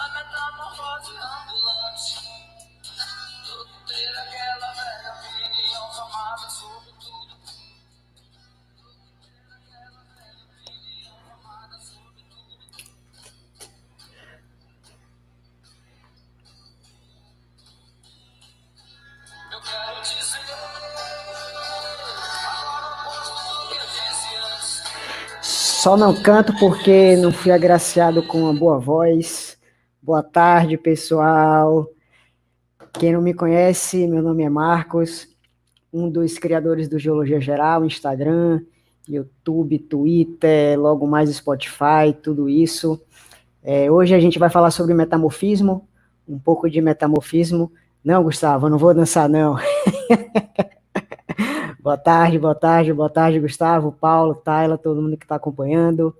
metamorfose ambulante. Todo ter aquela velha opinião formada sobre tudo. Eu quero dizer, agora posto do que eu disse antes. Só não canto porque não fui agraciado com uma boa voz. Boa tarde, pessoal. Quem não me conhece, meu nome é Marcos, um dos criadores do Geologia Geral, Instagram, YouTube, Twitter, logo mais Spotify, tudo isso. Hoje a gente vai falar sobre metamorfismo, um pouco de metamorfismo. Não, Gustavo, eu não vou dançar, não. Boa tarde, boa tarde, boa tarde, Gustavo, Paulo, Tayla, todo mundo que está acompanhando.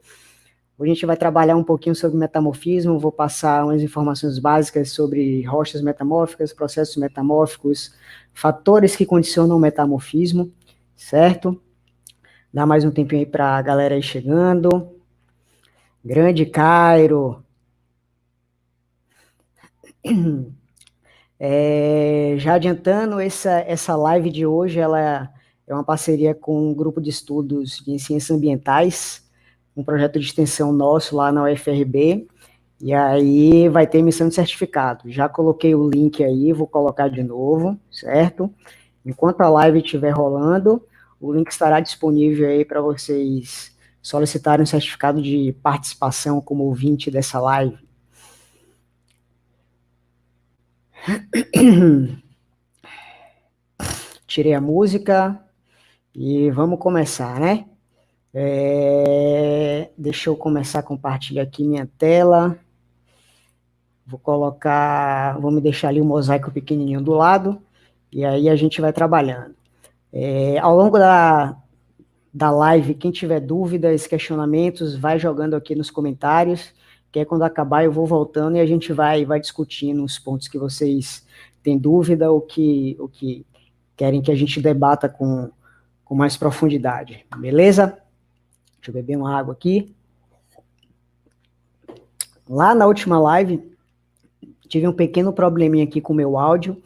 Hoje a gente vai trabalhar um pouquinho sobre metamorfismo, vou passar umas informações básicas sobre rochas metamórficas, processos metamórficos, fatores que condicionam o metamorfismo, certo? Dá mais um tempinho aí para a galera aí chegando. Grande Cairo. Já adiantando, essa live de hoje, ela é uma parceria com um grupo de estudos de ciências ambientais, um projeto de extensão nosso lá na UFRB, e aí vai ter emissão de certificado. Já coloquei o link aí, vou colocar de novo, certo? Enquanto a live estiver rolando, o link estará disponível aí para vocês solicitarem um certificado de participação como ouvinte dessa live. Tirei a música e vamos começar, né? Deixa eu começar a compartilhar aqui minha tela. Vou me deixar ali o mosaico pequenininho do lado, e aí a gente vai trabalhando. Ao longo da live, quem tiver dúvidas, questionamentos, vai jogando aqui nos comentários, que aí quando acabar eu vou voltando e a gente vai discutindo os pontos que vocês têm dúvida ou que querem que a gente debata com mais profundidade, beleza? Deixa eu beber uma água aqui. Lá na última live, tive um pequeno probleminha aqui com o meu áudio,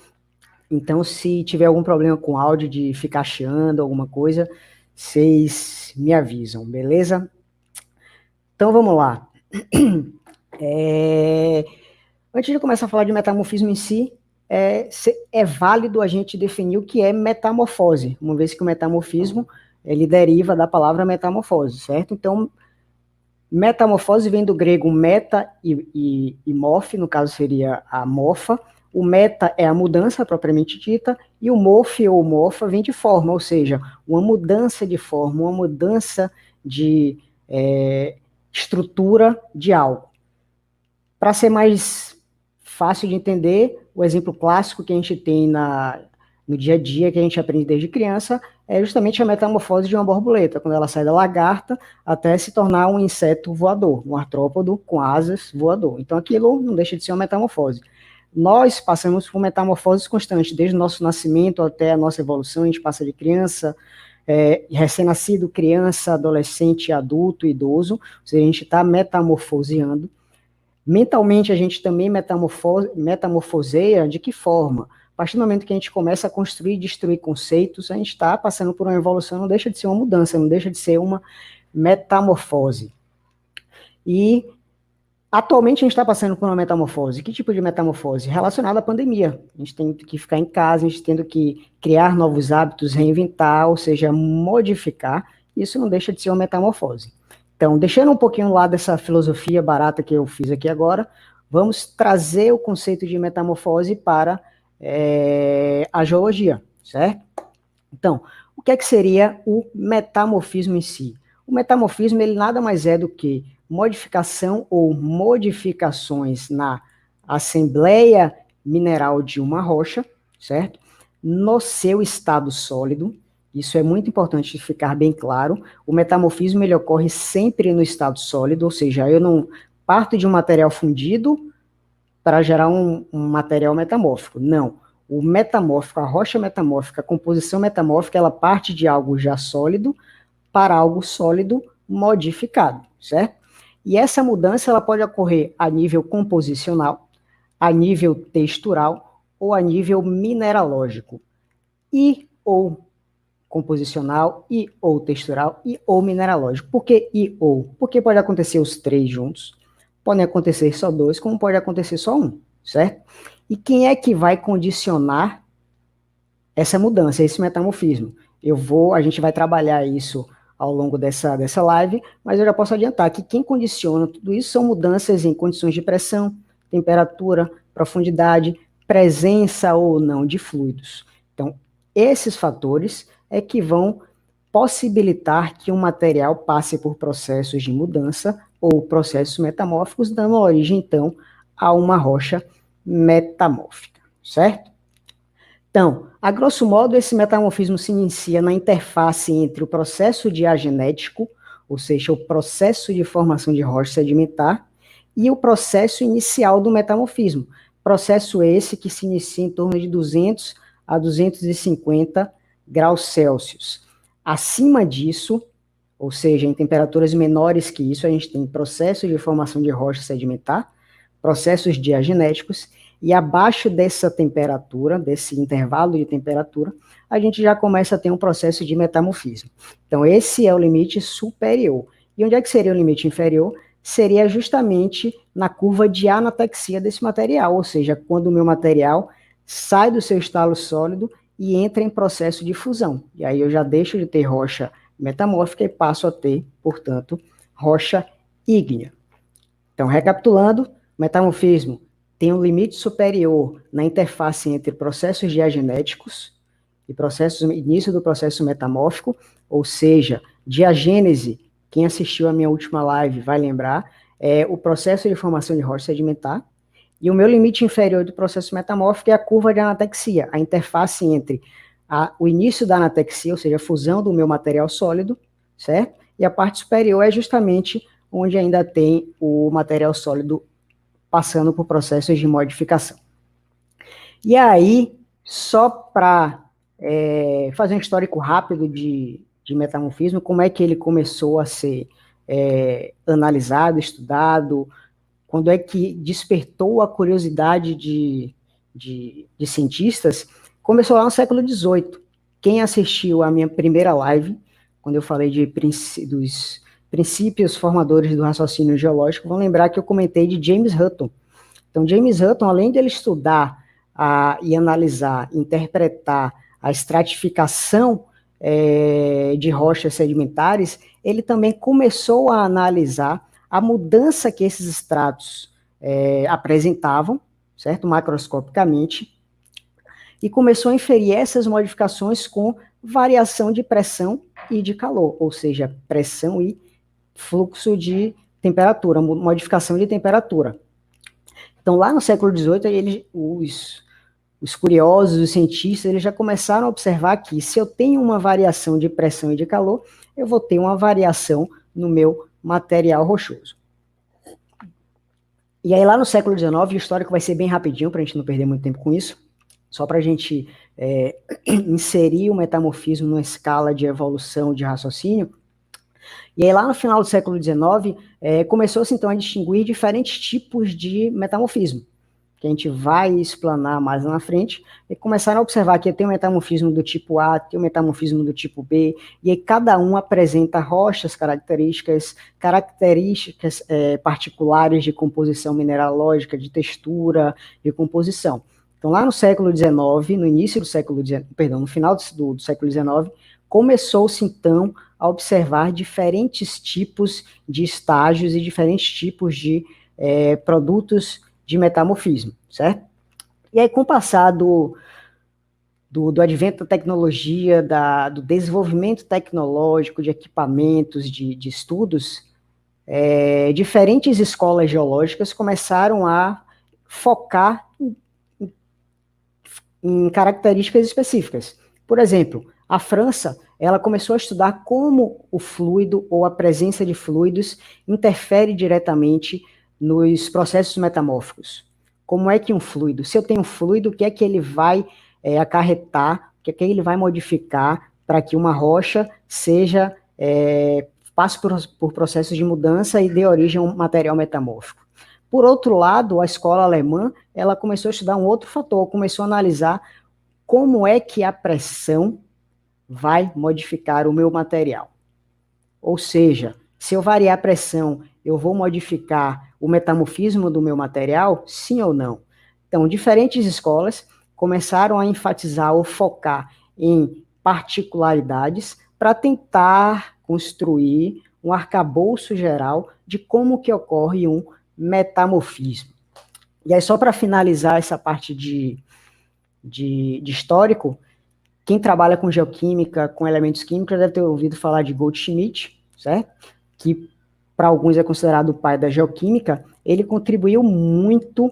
então se tiver algum problema com o áudio, de ficar chiando, alguma coisa, vocês me avisam, beleza? Então vamos lá. Antes de começar a falar de metamorfismo em si, é válido a gente definir o que é metamorfose, uma vez que o metamorfismo ele deriva da palavra metamorfose, certo? Então, metamorfose vem do grego meta e morfe, no caso seria a morfa. O meta é a mudança propriamente dita, e o morfe ou morfa vem de forma, ou seja, uma mudança de forma, uma mudança de estrutura de algo. Para ser mais fácil de entender, o exemplo clássico que a gente tem no dia a dia, que a gente aprende desde criança, é justamente a metamorfose de uma borboleta, quando ela sai da lagarta até se tornar um inseto voador, um artrópodo com asas voador. Então aquilo não deixa de ser uma metamorfose. Nós passamos por metamorfoses constantes, desde o nosso nascimento até a nossa evolução. A gente passa de criança, recém-nascido, criança, adolescente, adulto, idoso, ou seja, a gente está metamorfoseando. Mentalmente, a gente também metamorfoseia. De que forma? A partir do momento que a gente começa a construir e destruir conceitos, a gente está passando por uma evolução, não deixa de ser uma mudança, não deixa de ser uma metamorfose. E atualmente a gente está passando por uma metamorfose. Que tipo de metamorfose? Relacionada à pandemia. A gente tem que ficar em casa, a gente tendo que criar novos hábitos, reinventar, ou seja, modificar. Isso não deixa de ser uma metamorfose. Então, deixando um pouquinho lá dessa filosofia barata que eu fiz aqui agora, vamos trazer o conceito de metamorfose para a geologia, certo? Então, o que seria o metamorfismo em si? O metamorfismo, ele nada mais é do que modificação ou modificações na assembleia mineral de uma rocha, certo? No seu estado sólido. Isso é muito importante de ficar bem claro. O metamorfismo ele ocorre sempre no estado sólido, ou seja, eu não parto de um material fundido para gerar um material metamórfico. Não. O metamórfico, a rocha metamórfica, a composição metamórfica, ela parte de algo já sólido para algo sólido modificado, certo? E essa mudança ela pode ocorrer a nível composicional, a nível textural ou a nível mineralógico. E ou composicional, e ou textural, e ou mineralógico. Por que e ou? Porque pode acontecer os três juntos, podem acontecer só dois, como pode acontecer só um, certo? E quem é que vai condicionar essa mudança, esse metamorfismo? A gente vai trabalhar isso ao longo dessa live, mas eu já posso adiantar que quem condiciona tudo isso são mudanças em condições de pressão, temperatura, profundidade, presença ou não de fluidos. Então, esses fatores é que vão possibilitar que um material passe por processos de mudança ou processos metamórficos, dando origem, então, a uma rocha metamórfica, certo? Então, a grosso modo, esse metamorfismo se inicia na interface entre o processo diagenético, ou seja, o processo de formação de rocha sedimentar, e o processo inicial do metamorfismo. Processo esse que se inicia em torno de 200 a 250 graus Celsius. Acima disso, ou seja, em temperaturas menores que isso, a gente tem processo de formação de rocha sedimentar, processos diagenéticos, e abaixo dessa temperatura, desse intervalo de temperatura, a gente já começa a ter um processo de metamorfismo. Então, esse é o limite superior. E onde é que seria o limite inferior? Seria justamente na curva de anatexia desse material, ou seja, quando o meu material sai do seu estado sólido e entra em processo de fusão. E aí eu já deixo de ter rocha metamórfica e passo a ter, portanto, rocha ígnea. Então, recapitulando, metamorfismo tem um limite superior na interface entre processos diagenéticos e início do processo metamórfico, ou seja, diagênese, quem assistiu a minha última live vai lembrar, é o processo de formação de rocha sedimentar, e o meu limite inferior do processo metamórfico é a curva de anatexia, a interface entre o início da anatexia, ou seja, a fusão do meu material sólido, certo? E a parte superior é justamente onde ainda tem o material sólido passando por processos de modificação. E aí, só para fazer um histórico rápido de metamorfismo, como é que ele começou a ser analisado, estudado, quando é que despertou a curiosidade de cientistas, começou lá no século XVIII. Quem assistiu à minha primeira live, quando eu falei dos princípios formadores do raciocínio geológico, vão lembrar que eu comentei de James Hutton. Então, James Hutton, além de ele estudar e analisar, interpretar a estratificação de rochas sedimentares, ele também começou a analisar a mudança que esses estratos apresentavam, certo? Macroscopicamente, e começou a inferir essas modificações com variação de pressão e de calor, ou seja, pressão e fluxo de temperatura, modificação de temperatura. Então, lá no século XVIII, os curiosos, os cientistas, eles já começaram a observar que se eu tenho uma variação de pressão e de calor, eu vou ter uma variação no meu material rochoso. E aí, lá no século XIX, o histórico vai ser bem rapidinho, para a gente não perder muito tempo com isso, só para a gente inserir o metamorfismo numa escala de evolução de raciocínio. E aí, lá no final do século XIX, começou-se, então, a distinguir diferentes tipos de metamorfismo, que a gente vai explanar mais lá na frente, e começaram a observar que tem o metamorfismo do tipo A, tem o metamorfismo do tipo B, e aí cada um apresenta rochas, características particulares de composição mineralógica, de textura, de composição. Então, lá no século XIX, no início do século XIX, perdão, no final do século XIX, começou-se, então, a observar diferentes tipos de estágios e diferentes tipos de produtos de metamorfismo, certo? E aí, com o passar do advento da tecnologia, do desenvolvimento tecnológico de equipamentos, de estudos, diferentes escolas geológicas começaram a focar em características específicas. Por exemplo, a França, ela começou a estudar como o fluido ou a presença de fluidos interfere diretamente nos processos metamórficos. Como é que um fluido, se eu tenho um fluido, o que é que ele vai acarretar, o que é que ele vai modificar para que uma rocha passe por processos de mudança e dê origem a um material metamórfico. Por outro lado, a escola alemã, ela começou a estudar um outro fator, começou a analisar como é que a pressão vai modificar o meu material. Ou seja, se eu variar a pressão, eu vou modificar o metamorfismo do meu material? Sim ou não? Então, diferentes escolas começaram a enfatizar ou focar em particularidades para tentar construir um arcabouço geral de como que ocorre um metamorfismo. E aí, só para finalizar essa parte de histórico, quem trabalha com geoquímica, com elementos químicos, deve ter ouvido falar de Goldschmidt, certo? Que para alguns é considerado o pai da geoquímica. Ele contribuiu muito,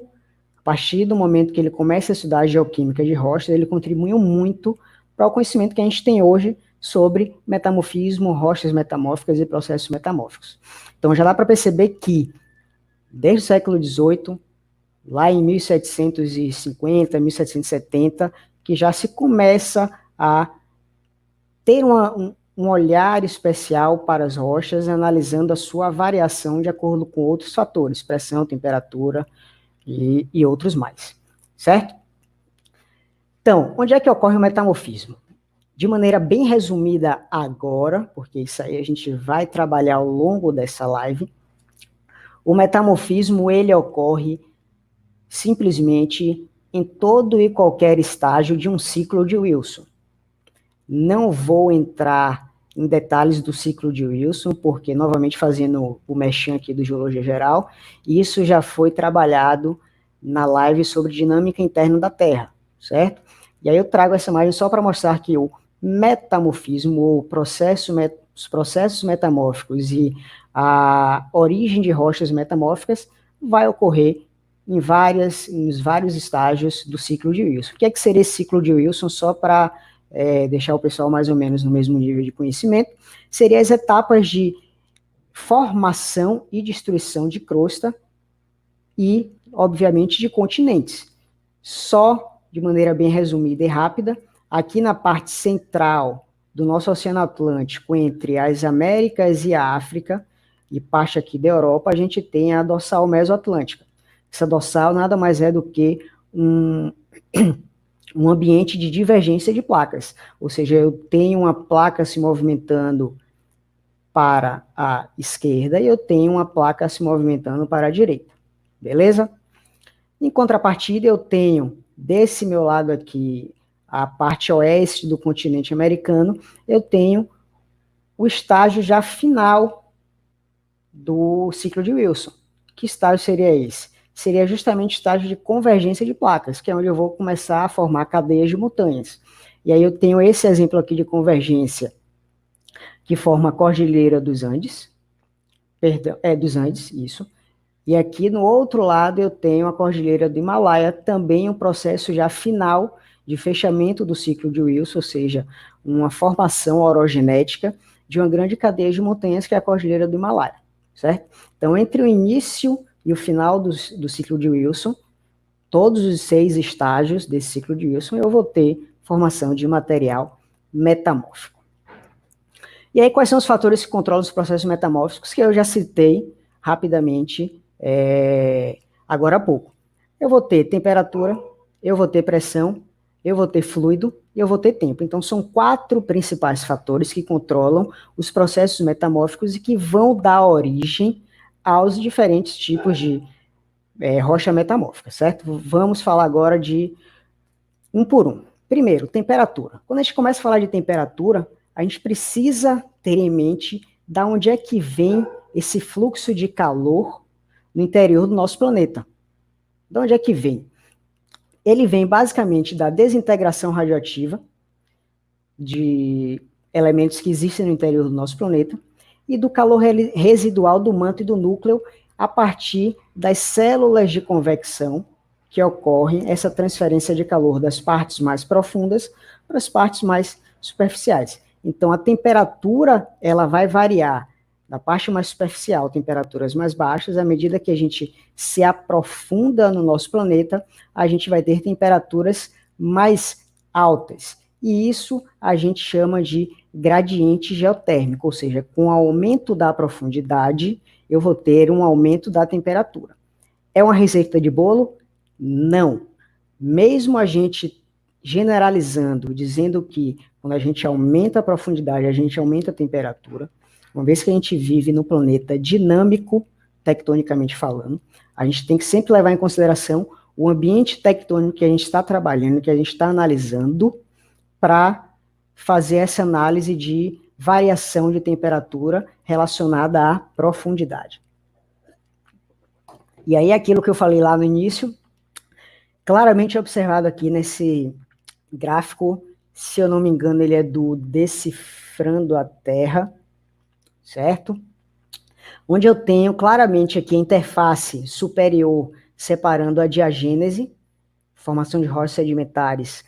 a partir do momento que ele começa a estudar a geoquímica de rochas, ele contribuiu muito para o conhecimento que a gente tem hoje sobre metamorfismo, rochas metamórficas e processos metamórficos. Então já dá para perceber que, desde o século XVIII, lá em 1750, 1770, que já se começa a ter um olhar especial para as rochas, analisando a sua variação de acordo com outros fatores, pressão, temperatura e outros mais, certo? Então, onde é que ocorre o metamorfismo? De maneira bem resumida agora, porque isso aí a gente vai trabalhar ao longo dessa live, o metamorfismo, ele ocorre simplesmente em todo e qualquer estágio de um ciclo de Wilson. Não vou entrar em detalhes do ciclo de Wilson, porque, novamente, fazendo o merchan aqui do Geologia Geral, isso já foi trabalhado na live sobre dinâmica interna da Terra, certo? E aí eu trago essa imagem só para mostrar que o metamorfismo, ou os processos metamórficos e a origem de rochas metamórficas vai ocorrer em vários estágios do ciclo de Wilson. O que é que seria esse ciclo de Wilson, só para deixar o pessoal mais ou menos no mesmo nível de conhecimento? Seria as etapas de formação e destruição de crosta e, obviamente, de continentes. Só de maneira bem resumida e rápida, aqui na parte central do nosso Oceano Atlântico, entre as Américas e a África, e parte aqui da Europa, a gente tem a dorsal mesoatlântica. Essa dorsal nada mais é do que um ambiente de divergência de placas, ou seja, eu tenho uma placa se movimentando para a esquerda e eu tenho uma placa se movimentando para a direita, beleza? Em contrapartida, eu tenho desse meu lado aqui, a parte oeste do continente americano, eu tenho o estágio já final do ciclo de Wilson. Que estágio seria esse? Seria justamente o estágio de convergência de placas, que é onde eu vou começar a formar cadeias de montanhas. E aí eu tenho esse exemplo aqui de convergência, que forma a Cordilheira dos Andes, dos Andes, isso. E aqui no outro lado eu tenho a Cordilheira do Himalaia, também um processo já final de fechamento do ciclo de Wilson, ou seja, uma formação orogenética de uma grande cadeia de montanhas que é a Cordilheira do Himalaia, certo? Então, entre o início e o final do ciclo de Wilson, todos os 6 estágios desse ciclo de Wilson, eu vou ter formação de material metamórfico. E aí, quais são os fatores que controlam os processos metamórficos que eu já citei rapidamente agora há pouco? Eu vou ter temperatura, eu vou ter pressão, eu vou ter fluido e eu vou ter tempo. Então, são 4 principais fatores que controlam os processos metamórficos e que vão dar origem aos diferentes tipos de rocha metamórfica, certo? Vamos falar agora de um por um. Primeiro, temperatura. Quando a gente começa a falar de temperatura, a gente precisa ter em mente de onde é que vem esse fluxo de calor no interior do nosso planeta. De onde é que vem? Ele vem basicamente da desintegração radioativa de elementos que existem no interior do nosso planeta e do calor residual do manto e do núcleo a partir das células de convecção que ocorrem essa transferência de calor das partes mais profundas para as partes mais superficiais. Então, a temperatura ela vai variar da parte mais superficial, temperaturas mais baixas, à medida que a gente se aprofunda no nosso planeta, a gente vai ter temperaturas mais altas. e isso a gente chama de gradiente geotérmico, ou seja, com o aumento da profundidade, eu vou ter um aumento da temperatura. É uma receita de bolo? Não. Mesmo a gente generalizando, dizendo que quando a gente aumenta a profundidade, a gente aumenta a temperatura, uma vez que a gente vive no planeta dinâmico, tectonicamente falando, a gente tem que sempre levar em consideração o ambiente tectônico que a gente está trabalhando, que a gente está analisando, para fazer essa análise de variação de temperatura relacionada à profundidade. E aí, aquilo que eu falei lá no início, claramente observado aqui nesse gráfico, se eu não me engano, ele é do Decifrando a Terra, certo? Onde eu tenho claramente aqui a interface superior separando a diagênese, formação de rochas sedimentares,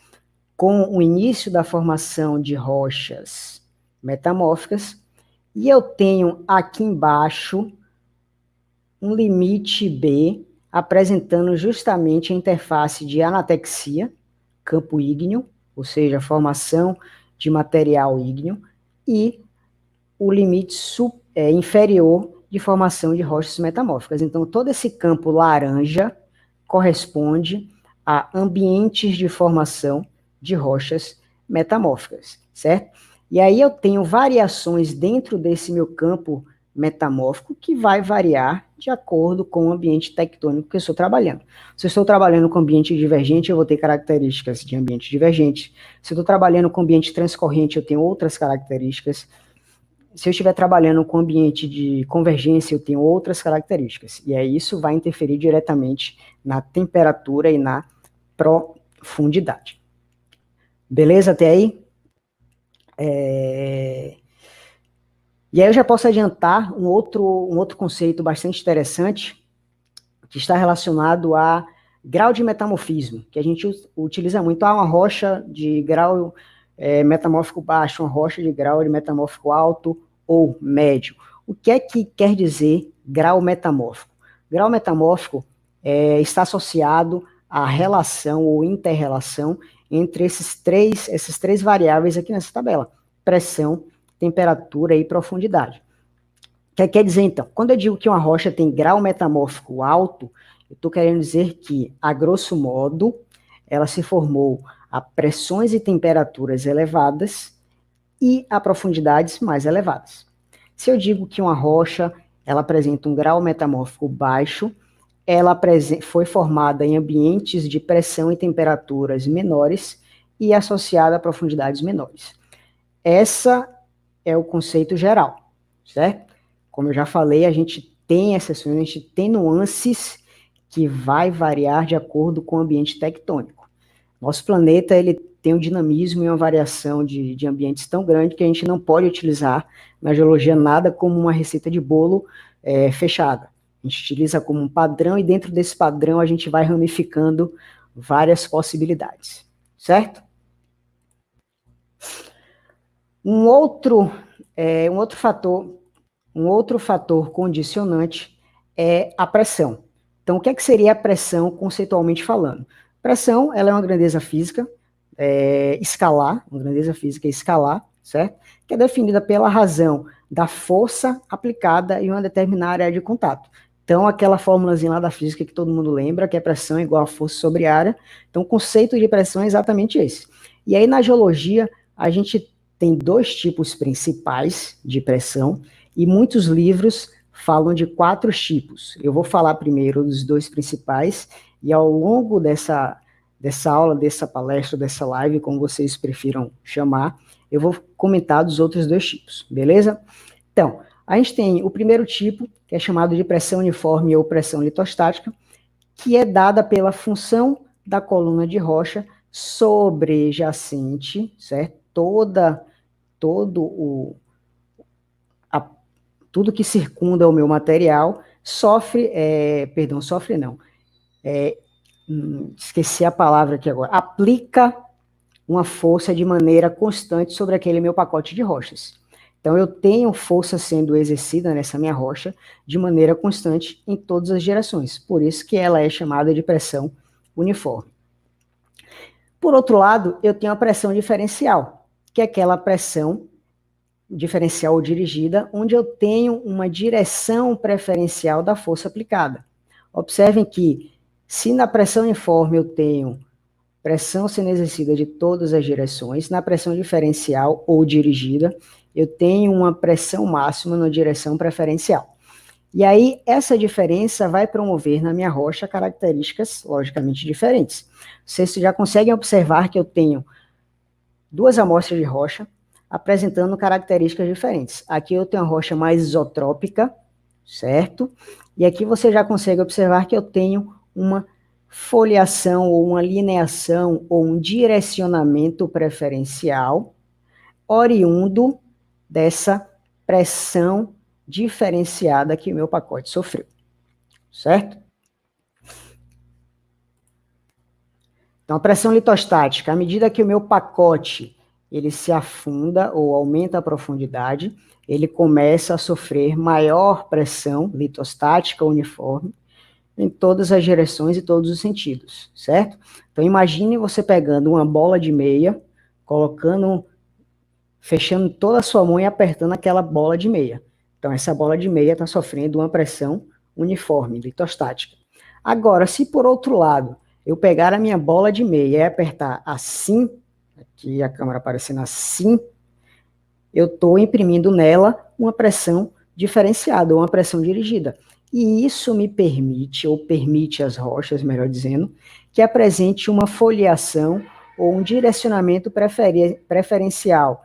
com o início da formação de rochas metamórficas, e eu tenho aqui embaixo um limite B, apresentando justamente a interface de anatexia, campo ígneo, ou seja, a formação de material ígneo, e o limite inferior de formação de rochas metamórficas. Então, todo esse campo laranja corresponde a ambientes de formação de rochas metamórficas, certo? E aí eu tenho variações dentro desse meu campo metamórfico que vai variar de acordo com o ambiente tectônico que eu estou trabalhando. Se eu estou trabalhando com ambiente divergente, eu vou ter características de ambiente divergente. Se eu estou trabalhando com ambiente transcorrente, eu tenho outras características. Se eu estiver trabalhando com ambiente de convergência, eu tenho outras características. E aí isso vai interferir diretamente na temperatura e na profundidade. Beleza até aí? E aí eu já posso adiantar um outro conceito bastante interessante, que está relacionado a grau de metamorfismo, que a gente utiliza muito. Uma rocha de grau metamórfico baixo, uma rocha de grau de metamórfico alto ou médio. O que é que quer dizer grau metamórfico? Grau metamórfico está associado à relação ou inter-relação entre essas três variáveis aqui nessa tabela: pressão, temperatura e profundidade. O que quer dizer, então? Quando eu digo que uma rocha tem grau metamórfico alto, eu estou querendo dizer que, a grosso modo, ela se formou a pressões e temperaturas elevadas e a profundidades mais elevadas. Se eu digo que uma rocha ela apresenta um grau metamórfico baixo, ela foi formada em ambientes de pressão e temperaturas menores e associada a profundidades menores. Essa é o conceito geral, certo? Como eu já falei, a gente tem exceções, a gente tem nuances que vai variar de acordo com o ambiente tectônico. Nosso planeta ele tem um dinamismo e uma variação de ambientes tão grande que a gente não pode utilizar na geologia nada como uma receita de bolo fechada. A gente utiliza como um padrão e dentro desse padrão a gente vai ramificando várias possibilidades, certo? Um outro fator condicionante é a pressão. Então, o que seria a pressão conceitualmente falando? Pressão, ela é uma grandeza física escalar, uma grandeza física escalar, certo? Que é definida pela razão da força aplicada em uma determinada área de contato. Então, aquela fórmulazinha lá da física que todo mundo lembra, que é pressão igual a força sobre área. Então, o conceito de pressão é exatamente esse. E aí, na geologia, a gente tem dois tipos principais de pressão, e muitos livros falam de 4 tipos. Eu vou falar primeiro dos 2 principais, e ao longo dessa aula, dessa palestra, dessa live, como vocês prefiram chamar, eu vou comentar dos outros 2 tipos, beleza? Então, a gente tem o primeiro tipo, que é chamado de pressão uniforme ou pressão litostática, que é dada pela função da coluna de rocha sobrejacente, certo? Tudo que circunda o meu material esqueci a palavra aqui agora, aplica uma força de maneira constante sobre aquele meu pacote de rochas. Então, eu tenho força sendo exercida nessa minha rocha de maneira constante em todas as direções. Por isso que ela é chamada de pressão uniforme. Por outro lado, eu tenho a pressão diferencial, que é aquela pressão diferencial ou dirigida, onde eu tenho uma direção preferencial da força aplicada. Observem que, se na pressão uniforme eu tenho pressão sendo exercida de todas as direções, na pressão diferencial ou dirigida, eu tenho uma pressão máxima na direção preferencial. E aí, essa diferença vai promover na minha rocha características logicamente diferentes. Vocês já conseguem observar que eu tenho duas amostras de rocha apresentando características diferentes. Aqui eu tenho a rocha mais isotrópica, certo? E aqui você já consegue observar que eu tenho uma foliação ou uma lineação ou um direcionamento preferencial oriundo dessa pressão diferenciada que o meu pacote sofreu, certo? Então, a pressão litostática, à medida que o meu pacote ele se afunda ou aumenta a profundidade, ele começa a sofrer maior pressão litostática uniforme em todas as direções e todos os sentidos, certo? Então, imagine você pegando uma bola de meia, colocando, fechando toda a sua mão e apertando aquela bola de meia. Então, essa bola de meia está sofrendo uma pressão uniforme, litostática. Agora, se por outro lado, eu pegar a minha bola de meia e apertar assim, aqui a câmera aparecendo assim, eu estou imprimindo nela uma pressão diferenciada, uma pressão dirigida. E isso me permite, ou permite às rochas, melhor dizendo, que apresente uma foliação ou um direcionamento preferencial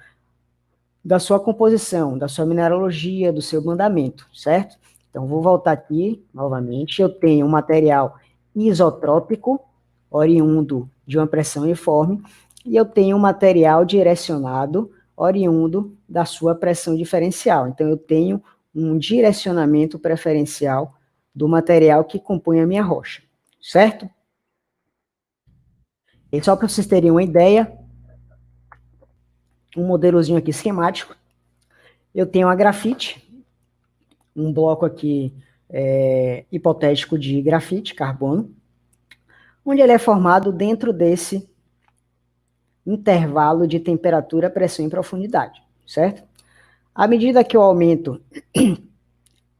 da sua composição, da sua mineralogia, do seu mandamento, certo? Então, vou voltar aqui novamente. Eu tenho um material isotrópico, oriundo de uma pressão uniforme, e eu tenho um material direcionado, oriundo da sua pressão diferencial. Então, eu tenho um direcionamento preferencial do material que compõe a minha rocha, certo? E só para vocês terem uma ideia, um modelozinho aqui esquemático, eu tenho a grafite, um bloco aqui hipotético de grafite, carbono, onde ele é formado dentro desse intervalo de temperatura, pressão e profundidade, certo? À medida que eu aumento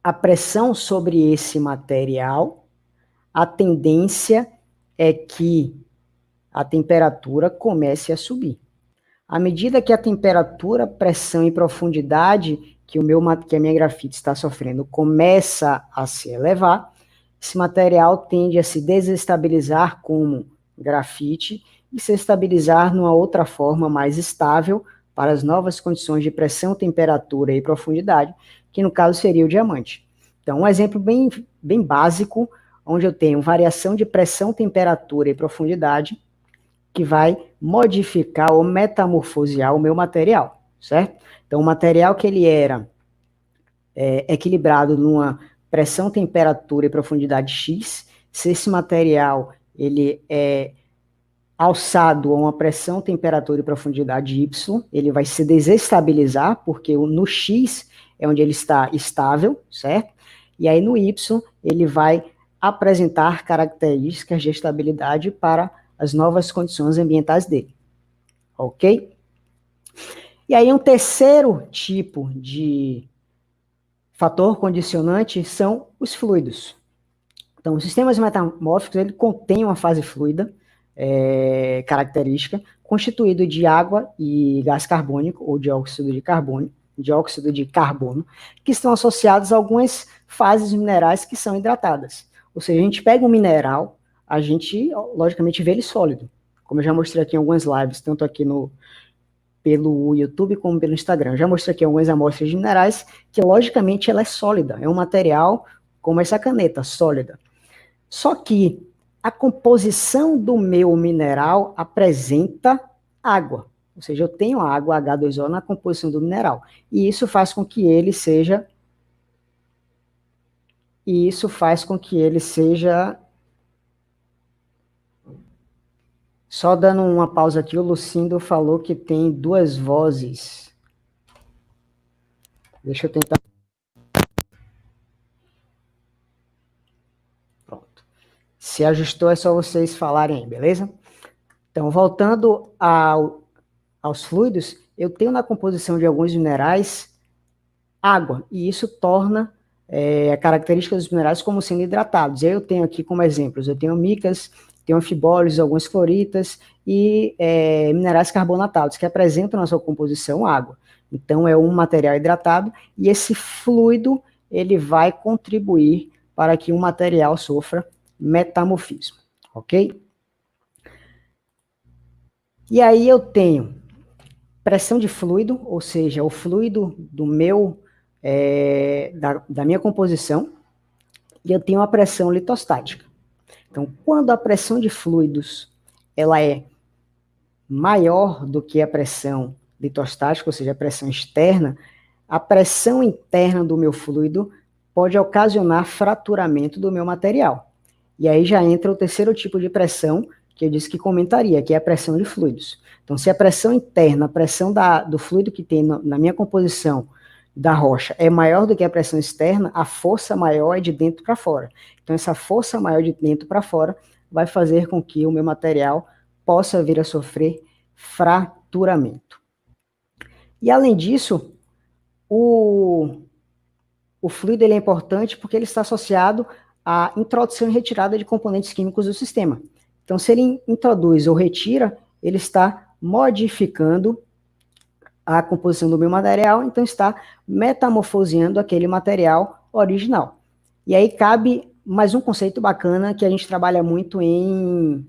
a pressão sobre esse material, a tendência é que a temperatura comece a subir. À medida que a temperatura, pressão e profundidade que a minha grafite está sofrendo começa a se elevar, esse material tende a se desestabilizar como grafite e se estabilizar numa outra forma mais estável para as novas condições de pressão, temperatura e profundidade, que no caso seria o diamante. Então, um exemplo bem básico, onde eu tenho variação de pressão, temperatura e profundidade, que vai modificar ou metamorfosear o meu material, certo? Então, o material que ele era equilibrado numa pressão, temperatura e profundidade X, se esse material ele é alçado a uma pressão, temperatura e profundidade Y, ele vai se desestabilizar, porque no X é onde ele está estável, certo? E aí no Y ele vai apresentar características de estabilidade para as novas condições ambientais dele, ok? E aí um terceiro tipo de fator condicionante são os fluidos. Então, os sistemas metamórficos, ele contém uma fase fluida característica, constituído de água e gás carbônico, ou dióxido de carbono, que estão associados a algumas fases minerais que são hidratadas. Ou seja, a gente pega um mineral, a gente, logicamente, vê ele sólido, como eu já mostrei aqui em algumas lives, tanto aqui pelo YouTube como pelo Instagram. Eu já mostrei aqui algumas amostras de minerais que, logicamente, ela é sólida, é um material como essa caneta, sólida. Só que a composição do meu mineral apresenta água, ou seja, eu tenho água H2O na composição do mineral, e isso faz com que ele seja só dando uma pausa aqui, o Lucindo falou que tem duas vozes. Deixa eu tentar. Pronto. Se ajustou, é só vocês falarem aí, beleza? Então, voltando aos fluidos, eu tenho na composição de alguns minerais água, e isso torna a característica dos minerais como sendo hidratados. E aí eu tenho aqui como exemplos, eu tenho micas, tenho anfibólios, alguns cloritas e minerais carbonatados, que apresentam na sua composição água. Então, é um material hidratado, e esse fluido, ele vai contribuir para que um material sofra metamorfismo, ok? E aí eu tenho pressão de fluido, ou seja, o fluido da minha composição, e eu tenho a pressão litostática. Então, quando a pressão de fluidos ela é maior do que a pressão litostática, ou seja, a pressão externa, a pressão interna do meu fluido pode ocasionar fraturamento do meu material. E aí já entra o terceiro tipo de pressão, que eu disse que comentaria, que é a pressão de fluidos. Então, se a pressão interna, a pressão do fluido que tem na minha composição da rocha é maior do que a pressão externa, a força maior é de dentro para fora. Então, essa força maior de dentro para fora vai fazer com que o meu material possa vir a sofrer fraturamento. E, além disso, o fluido ele é importante porque ele está associado à introdução e retirada de componentes químicos do sistema. Então, se ele introduz ou retira, ele está modificando a composição do meu material, então está metamorfoseando aquele material original. E aí cabe mais um conceito bacana que a gente trabalha muito em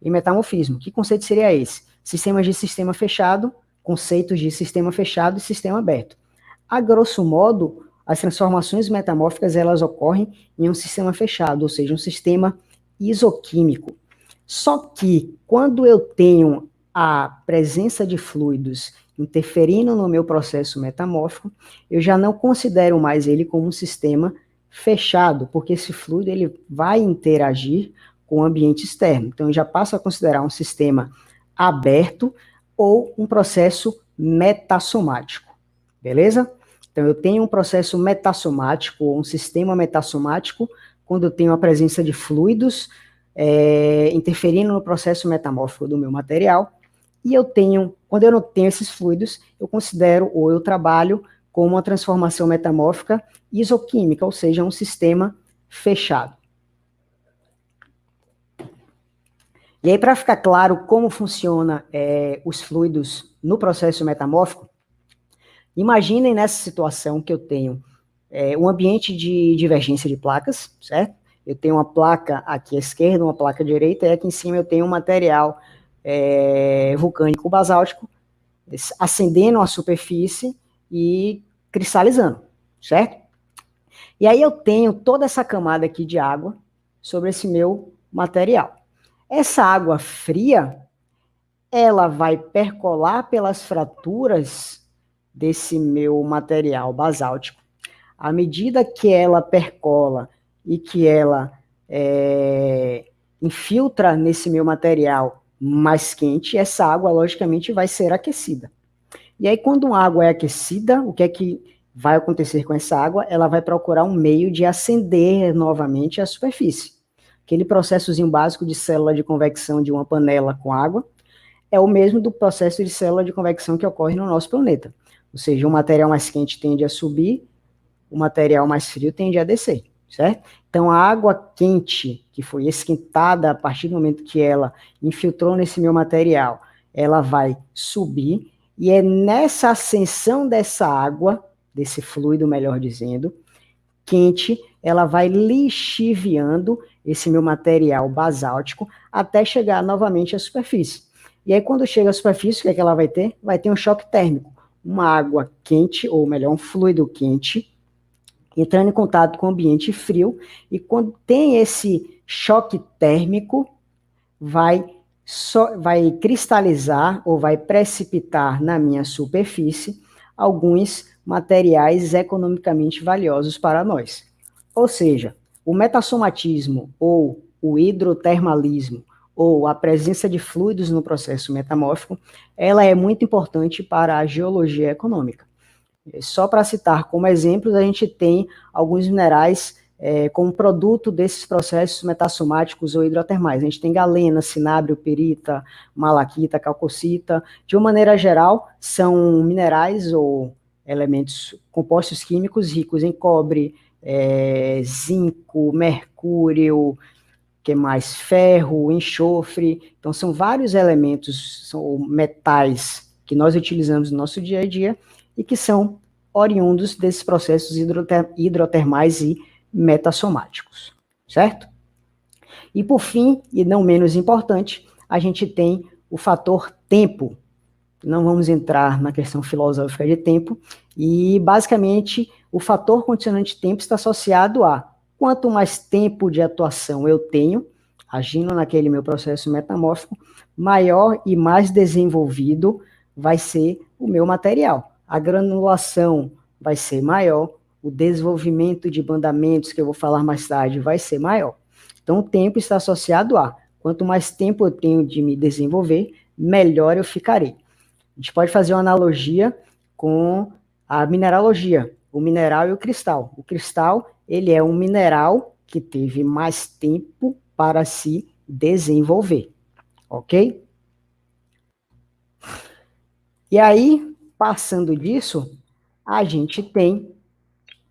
metamorfismo. Que conceito seria esse? Sistemas de sistema fechado, conceitos de sistema fechado e sistema aberto. A grosso modo, as transformações metamórficas elas ocorrem em um sistema fechado, ou seja, um sistema isoquímico. Só que quando eu tenho a presença de fluidos interferindo no meu processo metamórfico, eu já não considero mais ele como um sistema fechado, porque esse fluido ele vai interagir com o ambiente externo. Então, eu já passo a considerar um sistema aberto ou um processo metassomático, beleza? Então, eu tenho um processo metassomático ou um sistema metassomático quando eu tenho a presença de fluidos interferindo no processo metamórfico do meu material, e quando eu não tenho esses fluidos, eu considero ou eu trabalho com uma transformação metamórfica isoquímica, ou seja, um sistema fechado. E aí, para ficar claro como funciona os fluidos no processo metamórfico, imaginem nessa situação que eu tenho um ambiente de divergência de placas, certo? Eu tenho uma placa aqui à esquerda, uma placa à direita, e aqui em cima eu tenho um material vulcânico basáltico acendendo a superfície e cristalizando, certo? E aí eu tenho toda essa camada aqui de água sobre esse meu material. Essa água fria, ela vai percolar pelas fraturas desse meu material basáltico. À medida que ela percola e que ela infiltra nesse meu material mais quente, essa água, logicamente, vai ser aquecida. E aí, quando uma água é aquecida, o que é que vai acontecer com essa água? Ela vai procurar um meio de acender novamente a superfície. Aquele processozinho básico de célula de convecção de uma panela com água é o mesmo do processo de célula de convecção que ocorre no nosso planeta. Ou seja, o material mais quente tende a subir, o material mais frio tende a descer, certo? Então, a água quente, que foi esquentada a partir do momento que ela infiltrou nesse meu material, ela vai subir, e é nessa ascensão dessa água, desse fluido, melhor dizendo, quente, ela vai lixiviando esse meu material basáltico até chegar novamente à superfície. E aí, quando chega à superfície, o que é que ela vai ter? Vai ter um choque térmico. Uma água quente, ou melhor, um fluido quente, entrando em contato com o ambiente frio, e quando tem esse choque térmico, vai cristalizar ou vai precipitar na minha superfície alguns materiais economicamente valiosos para nós. Ou seja, o metassomatismo ou o hidrotermalismo ou a presença de fluidos no processo metamórfico, ela é muito importante para a geologia econômica. Só para citar como exemplos, a gente tem alguns minerais como produto desses processos metassomáticos ou hidrotermais. A gente tem galena, cinábrio, pirita, malaquita, calcocita. De uma maneira geral, são minerais ou elementos compostos químicos ricos em cobre, zinco, mercúrio, que mais? Ferro, enxofre. Então, são vários elementos, são metais que nós utilizamos no nosso dia a dia e que são oriundos desses processos hidrotermais e metassomáticos, certo? E por fim, e não menos importante, a gente tem o fator tempo. Não vamos entrar na questão filosófica de tempo, e basicamente o fator condicionante tempo está associado a quanto mais tempo de atuação eu tenho, agindo naquele meu processo metamórfico, maior e mais desenvolvido vai ser o meu material. A granulação vai ser maior, o desenvolvimento de bandamentos, que eu vou falar mais tarde, vai ser maior. Então, o tempo está associado a quanto mais tempo eu tenho de me desenvolver, melhor eu ficarei. A gente pode fazer uma analogia com a mineralogia, o mineral e o cristal. O cristal, ele é um mineral que teve mais tempo para se desenvolver, ok? E aí, passando disso, a gente tem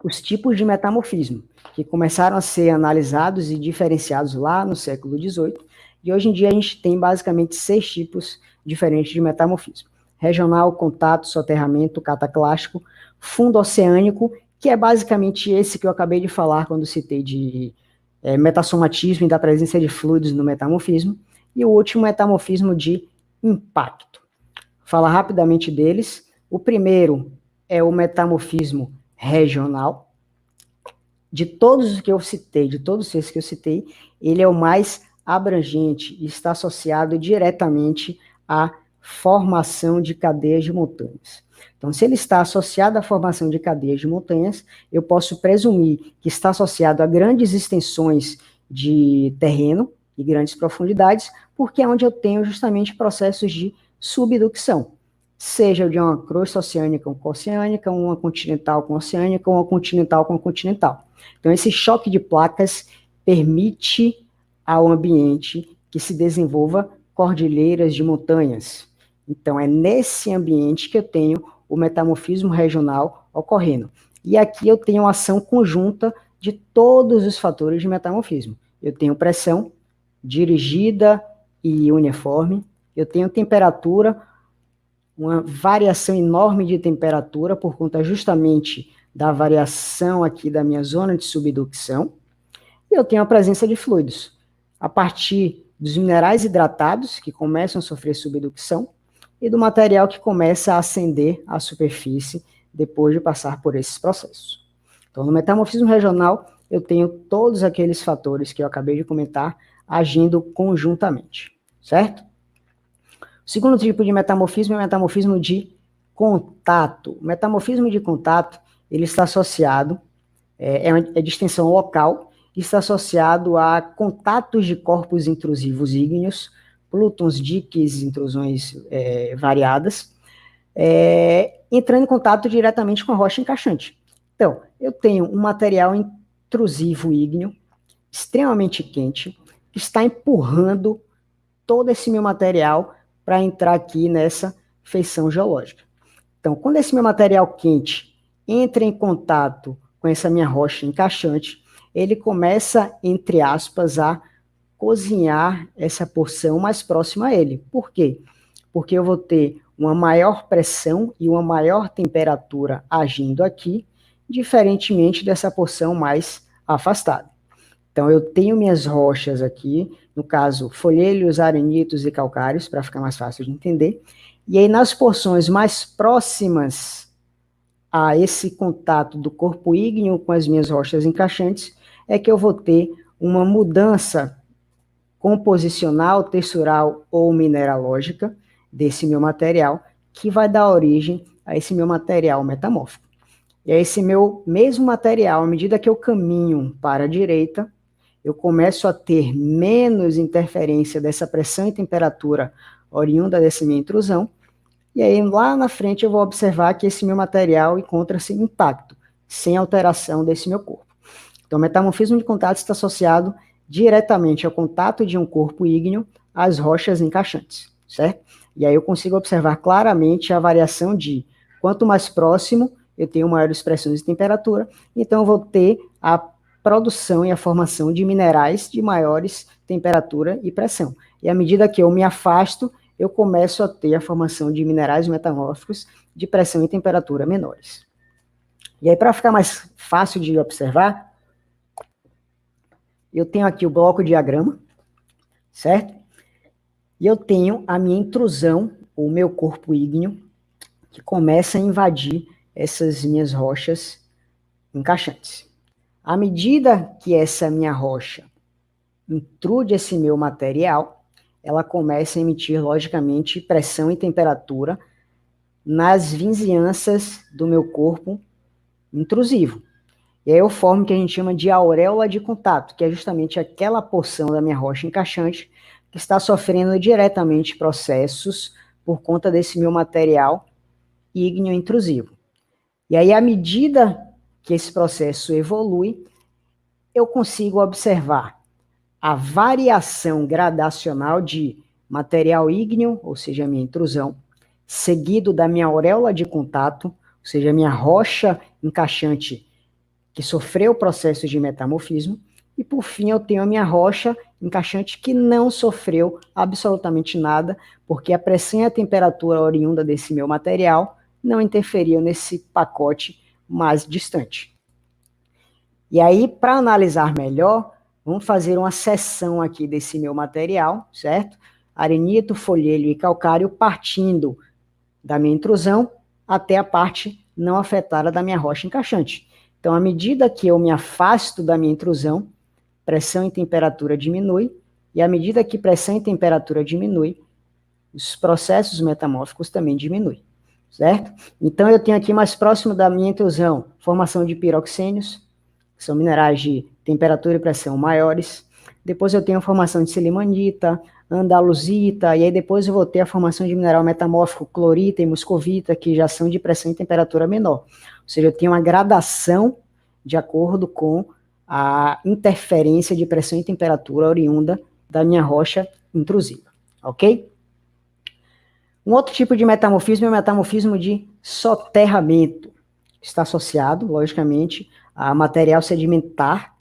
os tipos de metamorfismo, que começaram a ser analisados e diferenciados lá no século XVIII, e hoje em dia a gente tem basicamente 6 tipos diferentes de metamorfismo. Regional, contato, soterramento, cataclástico, fundo oceânico, que é basicamente esse que eu acabei de falar quando citei de metassomatismo e da presença de fluidos no metamorfismo, e o último, metamorfismo de impacto. Vou falar rapidamente deles. O primeiro é o metamorfismo regional. De todos os que eu citei, de todos esses que eu citei, ele é o mais abrangente e está associado diretamente à formação de cadeias de montanhas. Então, se ele está associado à formação de cadeias de montanhas, eu posso presumir que está associado a grandes extensões de terreno e grandes profundidades, porque é onde eu tenho justamente processos de subducção, seja de uma crosta oceânica com oceânica, uma continental com oceânica, ou uma continental com continental. Então, esse choque de placas permite ao ambiente que se desenvolva cordilheiras de montanhas. Então, é nesse ambiente que eu tenho o metamorfismo regional ocorrendo. E aqui eu tenho a ação conjunta de todos os fatores de metamorfismo. Eu tenho pressão dirigida e uniforme, eu tenho temperatura, uma variação enorme de temperatura por conta justamente da variação aqui da minha zona de subducção, e eu tenho a presença de fluidos. A partir dos minerais hidratados, que começam a sofrer subducção, e do material que começa a ascender à superfície depois de passar por esses processos. Então, no metamorfismo regional, eu tenho todos aqueles fatores que eu acabei de comentar agindo conjuntamente, certo? O segundo tipo de metamorfismo é o metamorfismo de contato. O metamorfismo de contato, ele está associado, é de extensão local, está associado a contatos de corpos intrusivos ígneos, plutons, diques, intrusões variadas, entrando em contato diretamente com a rocha encaixante. Então, eu tenho um material intrusivo ígneo, extremamente quente, que está empurrando todo esse meu material para entrar aqui nessa feição geológica. Então, quando esse meu material quente entra em contato com essa minha rocha encaixante, ele começa, entre aspas, a cozinhar essa porção mais próxima a ele. Por quê? Porque eu vou ter uma maior pressão e uma maior temperatura agindo aqui, diferentemente dessa porção mais afastada. Então, eu tenho minhas rochas aqui, no caso, folheiros, arenitos e calcários, para ficar mais fácil de entender. E aí, nas porções mais próximas a esse contato do corpo ígneo com as minhas rochas encaixantes, é que eu vou ter uma mudança composicional, textural ou mineralógica desse meu material, que vai dar origem a esse meu material metamórfico. E é esse meu mesmo material, à medida que eu caminho para a direita, eu começo a ter menos interferência dessa pressão e temperatura oriunda dessa minha intrusão, e aí lá na frente eu vou observar que esse meu material encontra-se intacto, sem alteração desse meu corpo. Então, o metamorfismo de contato está associado diretamente ao contato de um corpo ígneo às rochas encaixantes, certo? E aí eu consigo observar claramente a variação de quanto mais próximo eu tenho maiores pressões de temperatura, então eu vou ter a produção e a formação de minerais de maiores temperatura e pressão. E à medida que eu me afasto, eu começo a ter a formação de minerais metamórficos de pressão e temperatura menores. E aí, para ficar mais fácil de observar, eu tenho aqui o bloco diagrama, certo? E eu tenho a minha intrusão, o meu corpo ígneo, que começa a invadir essas minhas rochas encaixantes. À medida que essa minha rocha intrude esse meu material, ela começa a emitir, logicamente, pressão e temperatura nas vizinhanças do meu corpo intrusivo. E aí eu formo o que a gente chama de auréola de contato, que é justamente aquela porção da minha rocha encaixante que está sofrendo diretamente processos por conta desse meu material ígneo intrusivo. E aí, à medida que esse processo evolui, eu consigo observar a variação gradacional de material ígneo, ou seja, a minha intrusão, seguido da minha auréola de contato, ou seja, a minha rocha encaixante que sofreu o processo de metamorfismo, e por fim eu tenho a minha rocha encaixante que não sofreu absolutamente nada, porque a pressão e a temperatura oriunda desse meu material não interferiam nesse pacote mais distante. E aí, para analisar melhor, vamos fazer uma seção aqui desse meu material, certo? Arenito, folhelho e calcário partindo da minha intrusão até a parte não afetada da minha rocha encaixante. Então, à medida que eu me afasto da minha intrusão, pressão e temperatura diminui, e à medida que pressão e temperatura diminui, os processos metamórficos também diminuem, certo? Então, eu tenho aqui mais próximo da minha intrusão, formação de piroxênios, que são minerais de temperatura e pressão maiores. Depois eu tenho a formação de silimanita, andaluzita, e aí depois eu vou ter a formação de mineral metamórfico clorita e muscovita, que já são de pressão e temperatura menor. Ou seja, eu tenho uma gradação de acordo com a interferência de pressão e temperatura oriunda da minha rocha intrusiva, ok? Um outro tipo de metamorfismo é o metamorfismo de soterramento. Está associado, logicamente, a material sedimentar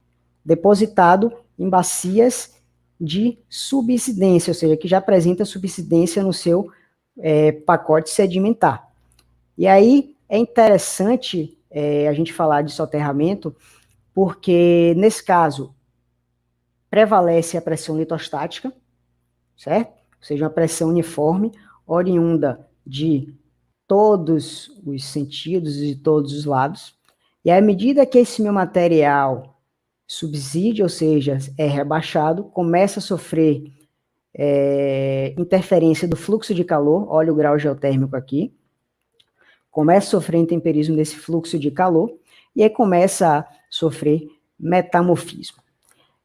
depositado em bacias de subsidência, ou seja, que já apresenta subsidência no seu pacote sedimentar. E aí é interessante a gente falar de soterramento, porque nesse caso prevalece a pressão litostática, certo? Ou seja, uma pressão uniforme, oriunda de todos os sentidos e de todos os lados. E à medida que esse meu material subside, ou seja, é rebaixado, começa a sofrer interferência do fluxo de calor, olha o grau geotérmico aqui, começa a sofrer intemperismo desse fluxo de calor, e aí começa a sofrer metamorfismo.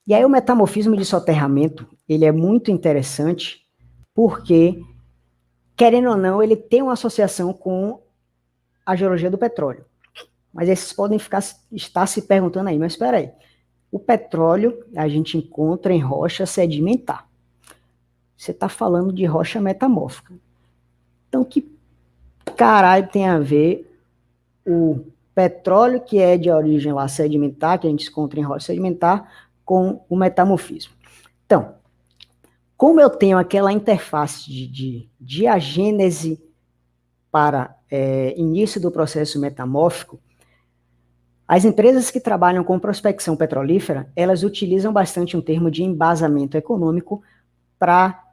E aí o metamorfismo de soterramento, ele é muito interessante, porque, querendo ou não, ele tem uma associação com a geologia do petróleo. Mas aí vocês podem estar se perguntando aí, mas espera aí, o petróleo a gente encontra em rocha sedimentar. Você está falando de rocha metamórfica. Então, que caralho tem a ver o petróleo, que é de origem lá sedimentar, que a gente encontra em rocha sedimentar, com o metamorfismo? Então, como eu tenho aquela interface de diagênese para início do processo metamórfico, as empresas que trabalham com prospecção petrolífera, elas utilizam bastante um termo de embasamento econômico para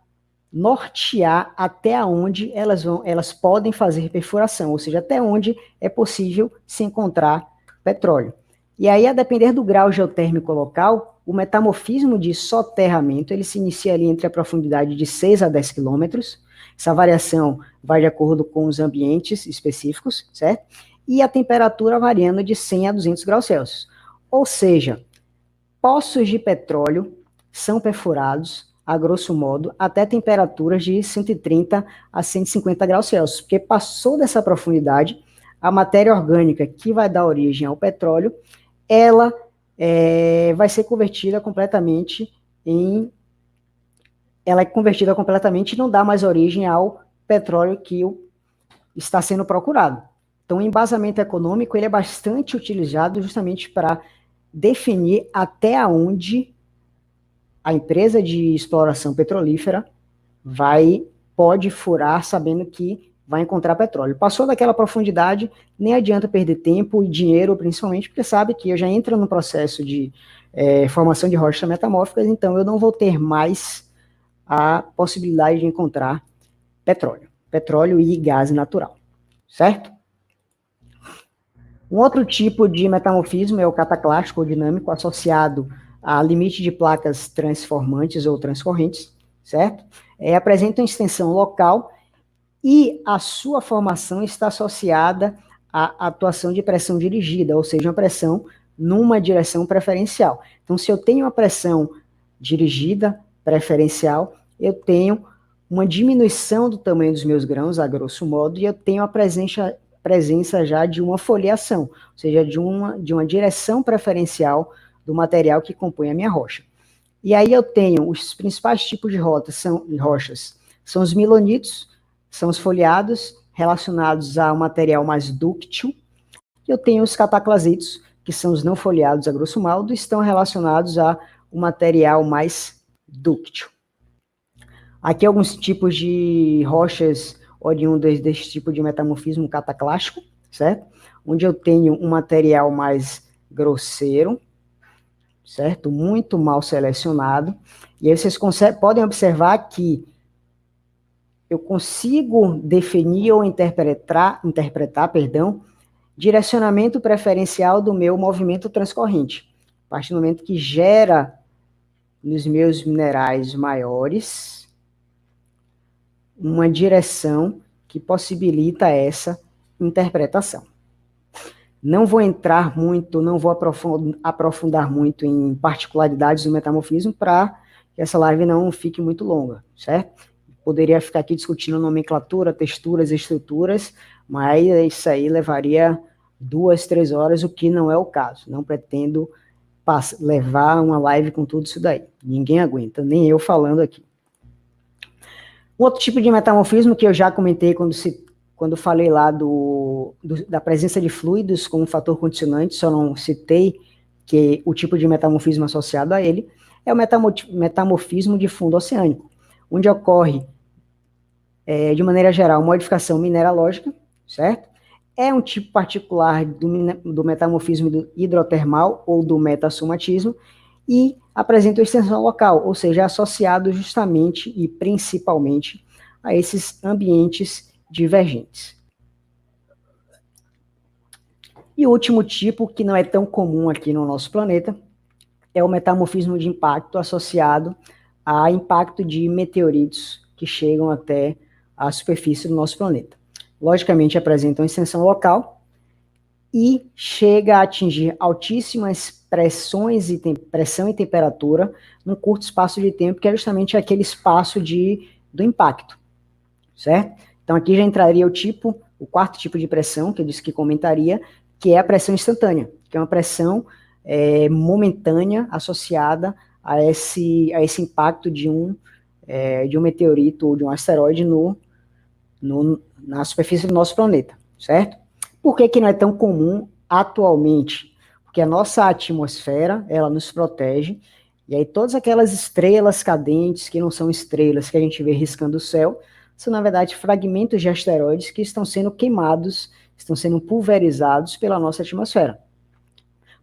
nortear até onde elas podem fazer perfuração, ou seja, até onde é possível se encontrar petróleo. E aí, a depender do grau geotérmico local, o metamorfismo de soterramento, ele se inicia ali entre a profundidade de 6 a 10 quilômetros. Essa variação vai de acordo com os ambientes específicos, certo? E a temperatura variando de 100 a 200 graus Celsius. Ou seja, poços de petróleo são perfurados, a grosso modo, até temperaturas de 130 a 150 graus Celsius, porque passou dessa profundidade, a matéria orgânica que vai dar origem ao petróleo, ela vai ser convertida completamente ela é convertida completamente e não dá mais origem ao petróleo que está sendo procurado. Então, o embasamento econômico ele é bastante utilizado justamente para definir até onde a empresa de exploração petrolífera pode furar sabendo que vai encontrar petróleo. Passou daquela profundidade, nem adianta perder tempo e dinheiro, principalmente, porque sabe que eu já entro no processo de formação de rochas metamórficas, então eu não vou ter mais a possibilidade de encontrar petróleo e gás natural, certo? Um outro tipo de metamorfismo é o cataclástico ou dinâmico, associado a limite de placas transformantes ou transcorrentes, certo? Apresenta uma extensão local e a sua formação está associada à atuação de pressão dirigida, ou seja, uma pressão numa direção preferencial. Então, se eu tenho uma pressão dirigida preferencial, eu tenho uma diminuição do tamanho dos meus grãos, a grosso modo, e eu tenho a presença já de uma foliação, ou seja, de uma direção preferencial do material que compõe a minha rocha. E aí eu tenho os principais tipos de rochas, são os milonitos, são os foliados, relacionados a um material mais dúctil, e eu tenho os cataclasitos, que são os não foliados a grosso modo, estão relacionados a um material mais dúctil. Aqui alguns tipos de rochas oriundas desse tipo de metamorfismo cataclástico, certo? Onde eu tenho um material mais grosseiro, certo? Muito mal selecionado. E aí vocês podem observar que eu consigo definir ou interpretar, direcionamento preferencial do meu movimento transcorrente. A partir do momento que gera nos meus minerais maiores uma direção que possibilita essa interpretação. Não vou entrar muito, não vou aprofundar muito em particularidades do metamorfismo para que essa live não fique muito longa, certo? Poderia ficar aqui discutindo nomenclatura, texturas, estruturas, mas isso aí levaria 2, 3 horas, o que não é o caso. Não pretendo levar uma live com tudo isso daí. Ninguém aguenta, nem eu falando aqui. Um outro tipo de metamorfismo que eu já comentei quando falei lá da presença de fluidos como fator condicionante, só não citei que o tipo de metamorfismo associado a ele é o metamorfismo de fundo oceânico, onde ocorre, de maneira geral, modificação mineralógica, certo? É um tipo particular do metamorfismo hidrotermal ou do metasomatismo e apresenta uma extensão local, ou seja, é associado justamente e principalmente a esses ambientes divergentes. E o último tipo, que não é tão comum aqui no nosso planeta, é o metamorfismo de impacto associado a impacto de meteoritos que chegam até a superfície do nosso planeta. Logicamente, apresenta uma extensão local e chega a atingir altíssimas pressão e temperatura num curto espaço de tempo, que é justamente aquele espaço do impacto, certo? Então aqui já entraria o quarto tipo de pressão, que eu disse que comentaria, que é a pressão instantânea, que é uma pressão momentânea associada a esse impacto de um meteorito ou de um asteroide na superfície do nosso planeta, certo? Por que não é tão comum atualmente? Porque a nossa atmosfera, ela nos protege, e aí todas aquelas estrelas cadentes, que não são estrelas que a gente vê riscando o céu, são na verdade fragmentos de asteroides que estão sendo queimados, estão sendo pulverizados pela nossa atmosfera.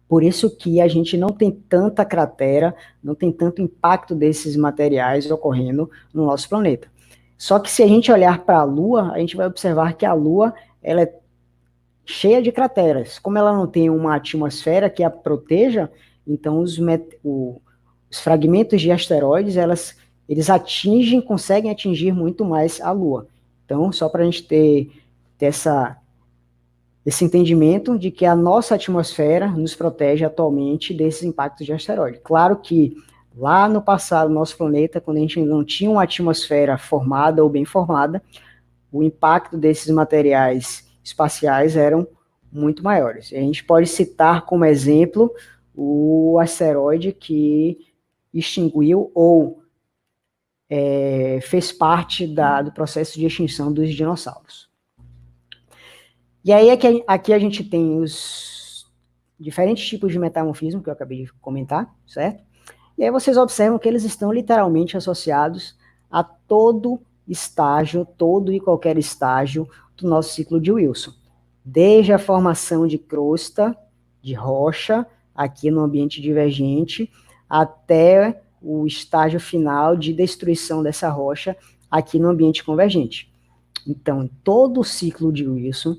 Por isso que a gente não tem tanta cratera, não tem tanto impacto desses materiais ocorrendo no nosso planeta. Só que se a gente olhar para a Lua, a gente vai observar que a Lua ela é cheia de crateras. Como ela não tem uma atmosfera que a proteja, então os fragmentos de asteroides, eles conseguem atingir muito mais a Lua. Então, só para a gente ter esse entendimento de que a nossa atmosfera nos protege atualmente desses impactos de asteroide. Claro que lá no passado, nosso planeta, quando a gente não tinha uma atmosfera formada ou bem formada, o impacto desses materiais espaciais eram muito maiores. A gente pode citar como exemplo o asteroide que extinguiu ou fez parte do processo de extinção dos dinossauros. E aí aqui a gente tem os diferentes tipos de metamorfismo que eu acabei de comentar, certo? E aí vocês observam que eles estão literalmente associados a todo estágio, todo e qualquer estágio do nosso ciclo de Wilson. Desde a formação de crosta, de rocha, aqui no ambiente divergente, até o estágio final de destruição dessa rocha aqui no ambiente convergente. Então, em todo o ciclo de Wilson,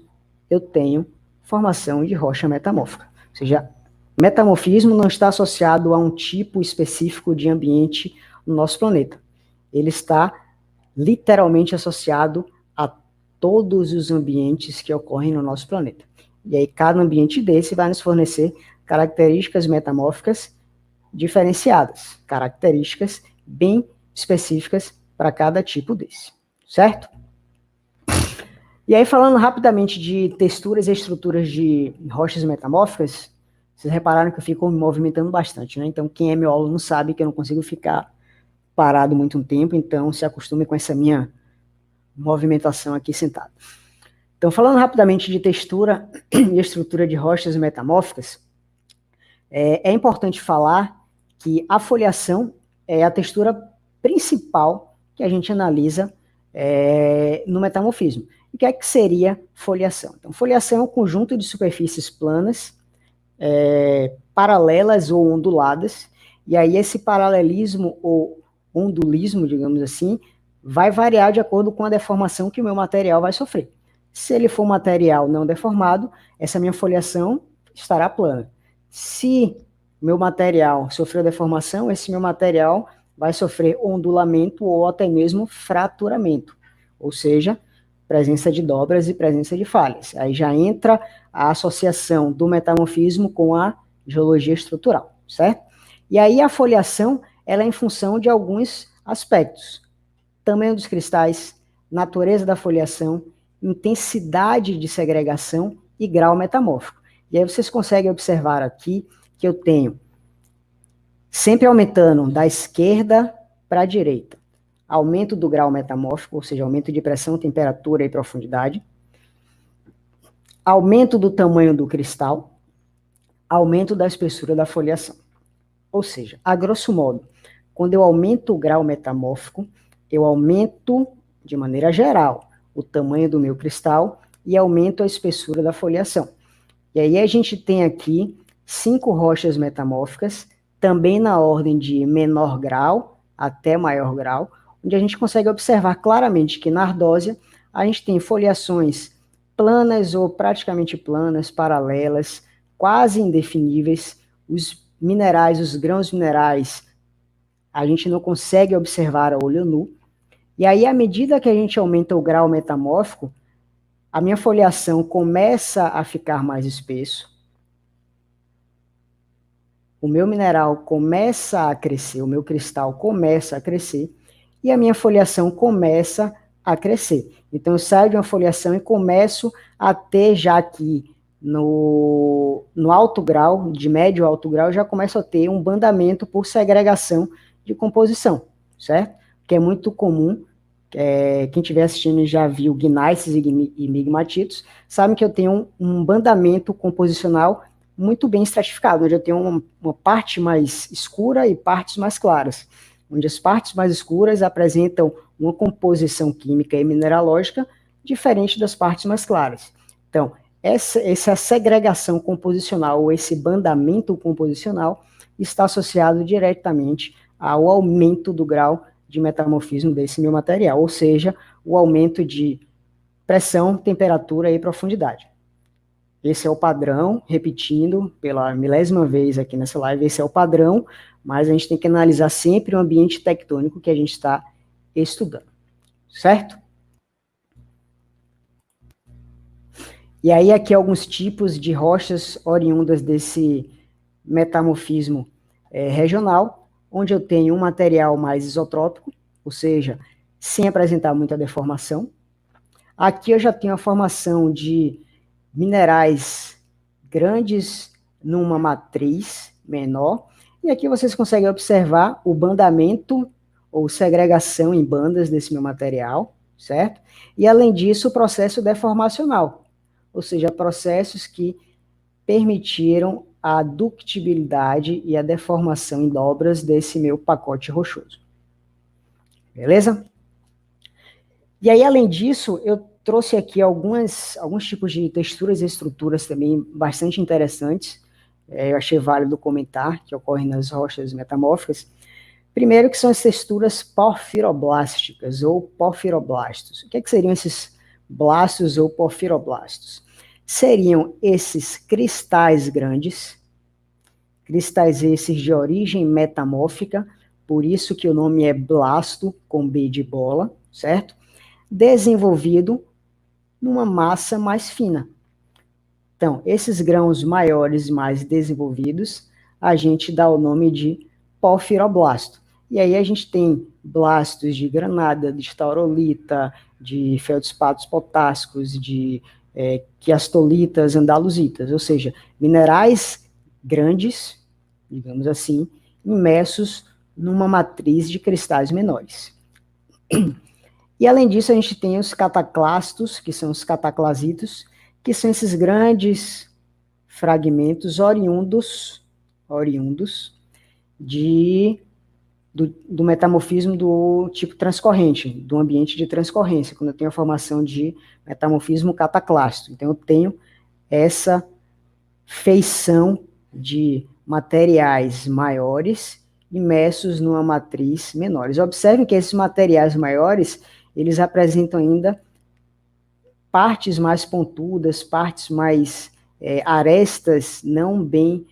eu tenho formação de rocha metamórfica. Ou seja, metamorfismo não está associado a um tipo específico de ambiente no nosso planeta. Ele está literalmente associado a todos os ambientes que ocorrem no nosso planeta. E aí, cada ambiente desse vai nos fornecer características metamórficas diferenciadas, características bem específicas para cada tipo desse, certo? E aí, falando rapidamente de texturas e estruturas de rochas metamórficas, vocês repararam que eu fico me movimentando bastante, né? Então, quem é meu aluno sabe que eu não consigo ficar parado muito um tempo, então se acostume com essa minha movimentação aqui sentado. Então, falando rapidamente de textura e estrutura de rochas metamórficas, é importante falar que a foliação é a textura principal que a gente analisa no metamorfismo. E o que é que seria foliação? Então, foliação é um conjunto de superfícies planas, paralelas ou onduladas, e aí esse paralelismo ou ondulismo, digamos assim, vai variar de acordo com a deformação que o meu material vai sofrer. Se ele for material não deformado, essa minha foliação estará plana. Se meu material sofreu deformação, esse meu material vai sofrer ondulamento ou até mesmo fraturamento, ou seja, presença de dobras e presença de falhas. Aí já entra a associação do metamorfismo com a geologia estrutural, certo? E aí a foliação, ela é em função de alguns aspectos. Tamanho dos cristais, natureza da foliação, intensidade de segregação e grau metamórfico. E aí vocês conseguem observar aqui que eu tenho sempre aumentando da esquerda para a direita. Aumento do grau metamórfico, ou seja, aumento de pressão, temperatura e profundidade. Aumento do tamanho do cristal. Aumento da espessura da foliação. Ou seja, a grosso modo, quando eu aumento o grau metamórfico, eu aumento, de maneira geral, o tamanho do meu cristal e aumento a espessura da foliação. E aí a gente tem aqui 5 rochas metamórficas, também na ordem de menor grau até maior grau, onde a gente consegue observar claramente que na ardósia a gente tem foliações planas ou praticamente planas, paralelas, quase indefiníveis. Os minerais, os grãos minerais, a gente não consegue observar a olho nu. E aí, à medida que a gente aumenta o grau metamórfico, a minha foliação começa a ficar mais espesso, o meu mineral começa a crescer, o meu cristal começa a crescer, e a minha foliação começa a crescer. Então, eu saio de uma foliação e começo a ter já aqui no alto grau, de médio a alto grau, eu já começo a ter um bandamento por segregação de composição, certo? Que é muito comum. Quem estiver assistindo já viu gnaisses e migmatitos, sabe que eu tenho um bandamento composicional muito bem estratificado, onde eu tenho uma parte mais escura e partes mais claras, onde as partes mais escuras apresentam uma composição química e mineralógica diferente das partes mais claras. Então, essa segregação composicional, ou esse bandamento composicional, está associado diretamente ao aumento do grau de metamorfismo desse meu material, ou seja, o aumento de pressão, temperatura e profundidade. Esse é o padrão, repetindo pela milésima vez aqui nessa live, esse é o padrão, mas a gente tem que analisar sempre o ambiente tectônico que a gente está estudando, certo? E aí aqui alguns tipos de rochas oriundas desse metamorfismo regional, onde eu tenho um material mais isotrópico, ou seja, sem apresentar muita deformação. Aqui eu já tenho a formação de minerais grandes numa matriz, menor. E aqui vocês conseguem observar o bandamento ou segregação em bandas desse meu material, certo? E, além disso, o processo deformacional, ou seja, processos que permitiram a ductibilidade e a deformação em dobras desse meu pacote rochoso. Beleza? E aí, além disso, eu trouxe aqui alguns tipos de texturas e estruturas também bastante interessantes, eu achei válido comentar, que ocorrem nas rochas metamórficas. Primeiro, que são as texturas porfiroblásticas ou porfiroblastos. O que seriam esses blastos ou porfiroblastos? Seriam esses cristais grandes, cristais esses de origem metamórfica, por isso que o nome é blasto, com B de bola, certo? Desenvolvido numa massa mais fina. Então, esses grãos maiores, mais desenvolvidos, a gente dá o nome de porfiroblasto. E aí a gente tem blastos de granada, de taurolita, de feldspatos potássicos, de quiastolitas, andalusitas, ou seja, minerais grandes, digamos assim, imersos numa matriz de cristais menores. E, além disso, a gente tem os cataclastos, que são os cataclasitos, que são esses grandes fragmentos oriundos do metamorfismo do tipo transcorrente, do ambiente de transcorrência, quando eu tenho a formação de metamorfismo cataclasto. Então, eu tenho essa feição de materiais maiores imersos numa matriz menores. Observem que esses materiais maiores, eles apresentam ainda partes mais pontudas, partes mais arestas não bem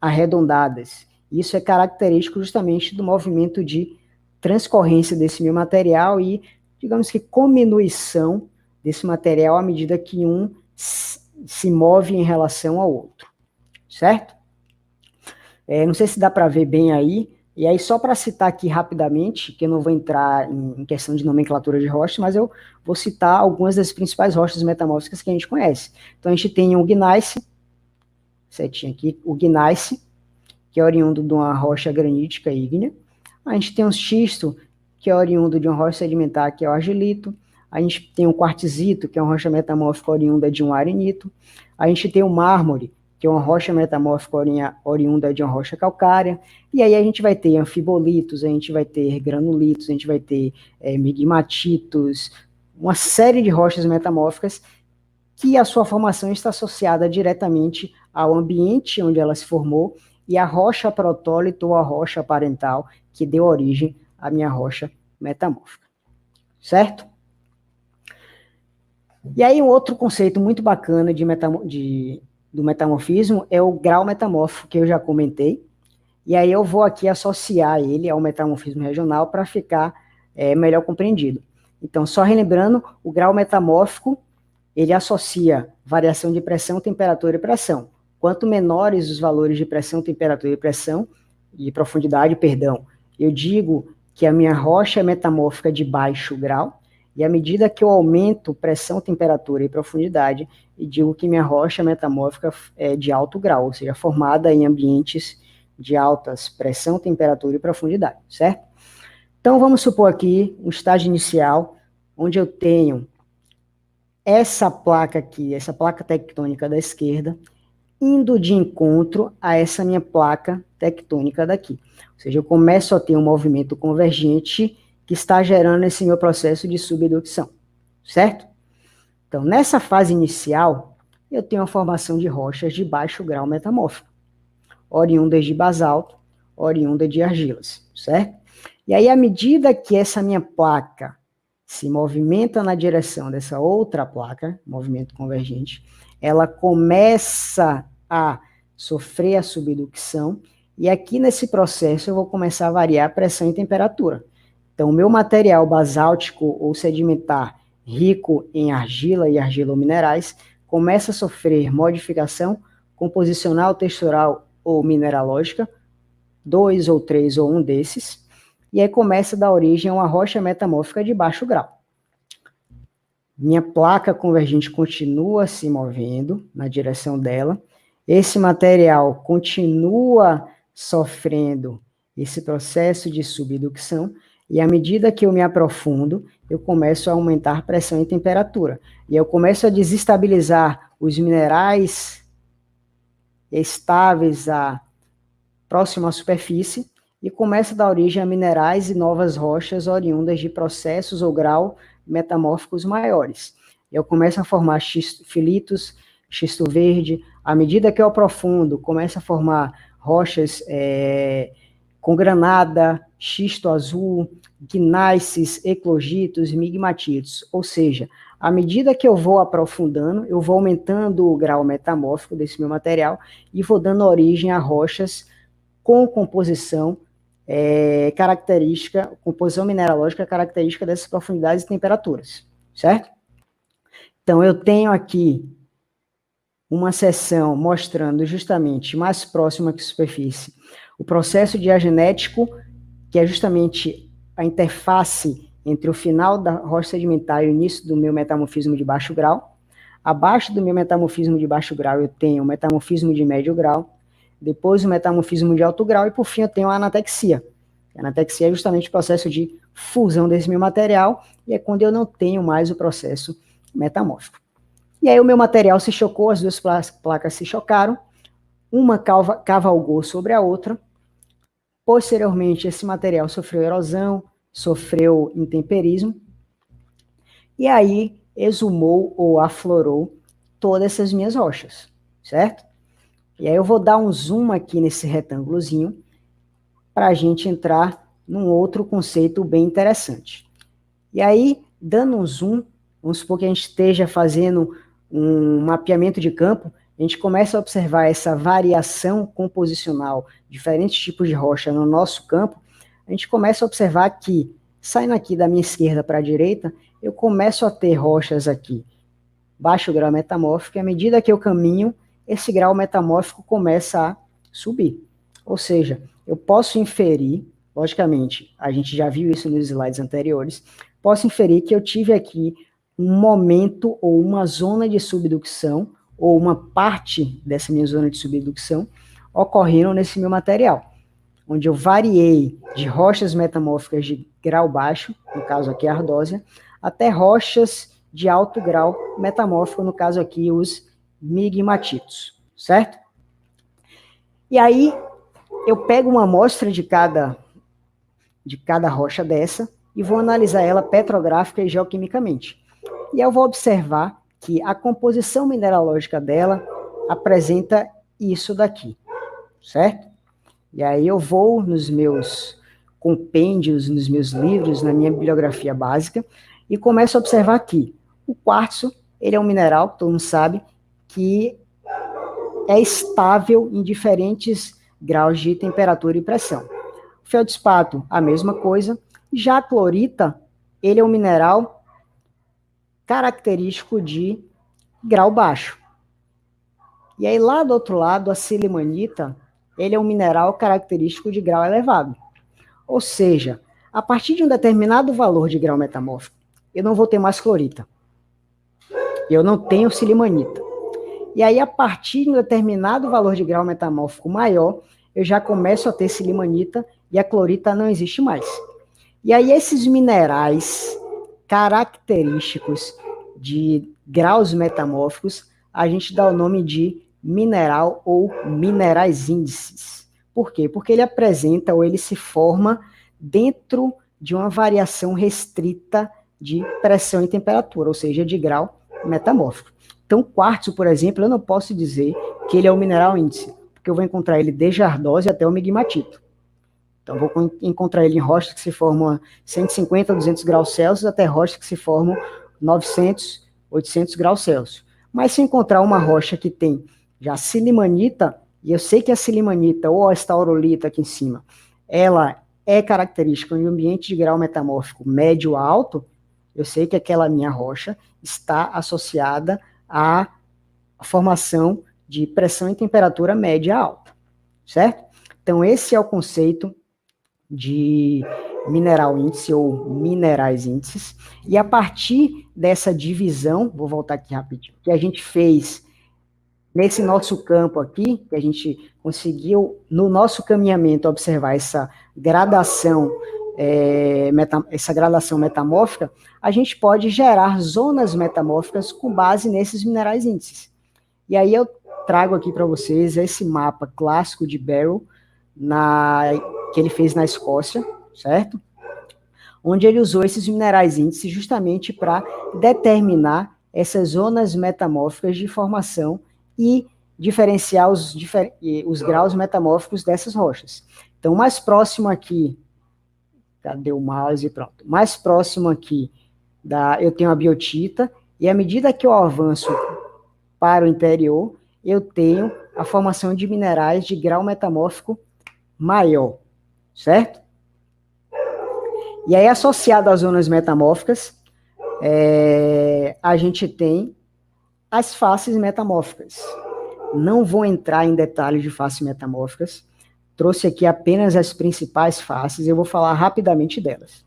arredondadas. Isso é característico justamente do movimento de transcorrência desse meu material e, digamos que, cominuição desse material à medida que um se move em relação ao outro, certo? Não sei se dá para ver bem aí, e aí só para citar aqui rapidamente, que eu não vou entrar em questão de nomenclatura de rochas, mas eu vou citar algumas das principais rochas metamórficas que a gente conhece. Então a gente tem o gneiss, setinha aqui, o gneiss, que é oriundo de uma rocha granítica ígnea. A gente tem o xisto, que é oriundo de uma rocha sedimentar, que é o argilito. A gente tem o quartzito, que é uma rocha metamórfica oriunda de um arenito. A gente tem o mármore, que é uma rocha metamórfica oriunda de uma rocha calcária. E aí a gente vai ter anfibolitos, a gente vai ter granulitos, a gente vai ter migmatitos, uma série de rochas metamórficas que a sua formação está associada diretamente ao ambiente onde ela se formou e a rocha protólito ou a rocha parental que deu origem à minha rocha metamórfica, certo? E aí um outro conceito muito bacana do metamorfismo é o grau metamórfico, que eu já comentei, e aí eu vou aqui associar ele ao metamorfismo regional para ficar melhor compreendido. Então, só relembrando, o grau metamórfico, ele associa variação de pressão, temperatura e pressão. Quanto menores os valores de pressão, temperatura e pressão, e profundidade, perdão, eu digo que a minha rocha é metamórfica de baixo grau, e à medida que eu aumento pressão, temperatura e profundidade, eu digo que minha rocha metamórfica é de alto grau, ou seja, formada em ambientes de altas pressão, temperatura e profundidade, certo? Então, vamos supor aqui um estágio inicial, onde eu tenho essa placa aqui, essa placa tectônica da esquerda, indo de encontro a essa minha placa tectônica daqui. Ou seja, eu começo a ter um movimento convergente que está gerando esse meu processo de subducção, certo? Então, nessa fase inicial, eu tenho a formação de rochas de baixo grau metamórfico, oriundas de basalto, oriunda de argilas, certo? E aí, à medida que essa minha placa se movimenta na direção dessa outra placa, movimento convergente, ela começa a sofrer a subducção, e aqui nesse processo eu vou começar a variar a pressão e temperatura. Então, o meu material basáltico ou sedimentar rico em argila e argilominerais começa a sofrer modificação composicional, textural ou mineralógica, 2 ou 3 ou um desses, e aí começa a dar origem a uma rocha metamórfica de baixo grau. Minha placa convergente continua se movendo na direção dela, Esse material continua sofrendo esse processo de subducção, e à medida que eu me aprofundo, eu começo a aumentar pressão e temperatura. E eu começo a desestabilizar os minerais estáveis próximo à superfície e começa a dar origem a minerais e novas rochas oriundas de processos ou grau metamórficos maiores. Eu começo a formar filitos, xisto verde. À medida que eu aprofundo, começa a formar rochas com granada, xisto azul, gnáisses, eclogitos, migmatitos. Ou seja, à medida que eu vou aprofundando, eu vou aumentando o grau metamórfico desse meu material e vou dando origem a rochas com composição característica, composição mineralógica característica dessas profundidades e temperaturas, certo? Então, eu tenho aqui uma seção mostrando justamente mais próxima que a superfície o processo diagenético, que é justamente a interface entre o final da rocha sedimentar e o início do meu metamorfismo de baixo grau. Abaixo do meu metamorfismo de baixo grau, eu tenho o metamorfismo de médio grau, depois o metamorfismo de alto grau, e por fim eu tenho a anatexia. A anatexia é justamente o processo de fusão desse meu material, e é quando eu não tenho mais o processo metamórfico. E aí o meu material se chocou, as duas placas se chocaram, uma cavalgou sobre a outra. Posteriormente, esse material sofreu erosão, sofreu intemperismo, e aí exumou ou aflorou todas essas minhas rochas, certo? E aí eu vou dar um zoom aqui nesse retângulozinho para a gente entrar num outro conceito bem interessante. E aí, dando um zoom, vamos supor que a gente esteja fazendo um mapeamento de campo, a gente começa a observar essa variação composicional, diferentes tipos de rocha no nosso campo, a gente começa a observar que, saindo aqui da minha esquerda para a direita, eu começo a ter rochas aqui, baixo grau metamórfico, e à medida que eu caminho, esse grau metamórfico começa a subir. Ou seja, eu posso inferir, logicamente, a gente já viu isso nos slides anteriores, posso inferir que eu tive aqui um momento ou uma zona de subducção, ou uma parte dessa minha zona de subducção, ocorrendo nesse meu material, onde eu variei de rochas metamórficas de grau baixo, no caso aqui a ardósia, até rochas de alto grau metamórfico, no caso aqui os migmatitos, certo? E aí eu pego uma amostra de cada rocha dessa e vou analisar ela petrográfica e geoquimicamente. E eu vou observar que a composição mineralógica dela apresenta isso daqui, certo? E aí eu vou nos meus compêndios, nos meus livros, na minha bibliografia básica, e começo a observar que o quartzo, ele é um mineral, todo mundo sabe, que é estável em diferentes graus de temperatura e pressão. O feldspato, a mesma coisa. Já a clorita, ele é um mineral característico de grau baixo. E aí, lá do outro lado, a silimanita, ele é um mineral característico de grau elevado. Ou seja, a partir de um determinado valor de grau metamórfico, eu não vou ter mais clorita. Eu não tenho silimanita. E aí, a partir de um determinado valor de grau metamórfico maior, eu já começo a ter silimanita e a clorita não existe mais. E aí, esses minerais característicos de graus metamórficos, a gente dá o nome de mineral ou minerais índices. Por quê? Porque ele apresenta ou ele se forma dentro de uma variação restrita de pressão e temperatura, ou seja, de grau metamórfico. Então, quartzo, por exemplo, eu não posso dizer que ele é um mineral índice, porque eu vou encontrar ele desde a ardósia até o migmatito. Então, vou encontrar ele em rochas que se formam 150 a 200 graus Celsius, até rochas que se formam 900, 800 graus Celsius. Mas se encontrar uma rocha que tem já silimanita, e eu sei que a silimanita, ou a estaurolita aqui em cima, ela é característica de um ambiente de grau metamórfico médio a alto, eu sei que aquela minha rocha está associada à formação de pressão e temperatura média a alta, certo? Então, esse é o conceito de mineral índice ou minerais índices, e a partir dessa divisão, vou voltar aqui rapidinho, que a gente fez nesse nosso campo aqui, que a gente conseguiu, no nosso caminhamento, observar essa gradação, essa gradação metamórfica, a gente pode gerar zonas metamórficas com base nesses minerais índices. E aí eu trago aqui para vocês esse mapa clássico de Barrow, que ele fez na Escócia, certo? Onde ele usou esses minerais índices justamente para determinar essas zonas metamórficas de formação e diferenciar os graus metamórficos dessas rochas. Então, mais próximo aqui, cadê o mouse? Pronto. Mais próximo aqui, eu tenho a biotita, e à medida que eu avanço para o interior, eu tenho a formação de minerais de grau metamórfico maior, certo? E aí, associado às zonas metamórficas, a gente tem as faces metamórficas. Não vou entrar em detalhes de faces metamórficas, trouxe aqui apenas as principais faces, eu vou falar rapidamente delas.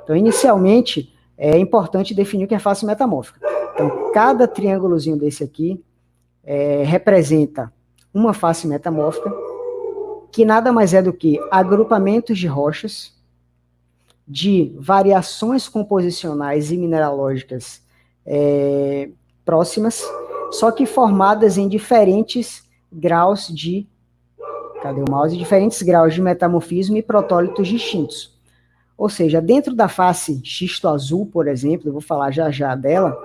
Então, inicialmente, é importante definir o que é face metamórfica. Então, cada triângulozinho desse aqui representa uma face metamórfica, que nada mais é do que agrupamentos de rochas, de variações composicionais e mineralógicas próximas, só que formadas em diferentes graus de, diferentes graus de metamorfismo e protólitos distintos. Ou seja, dentro da face xisto azul, por exemplo, eu vou falar já já dela,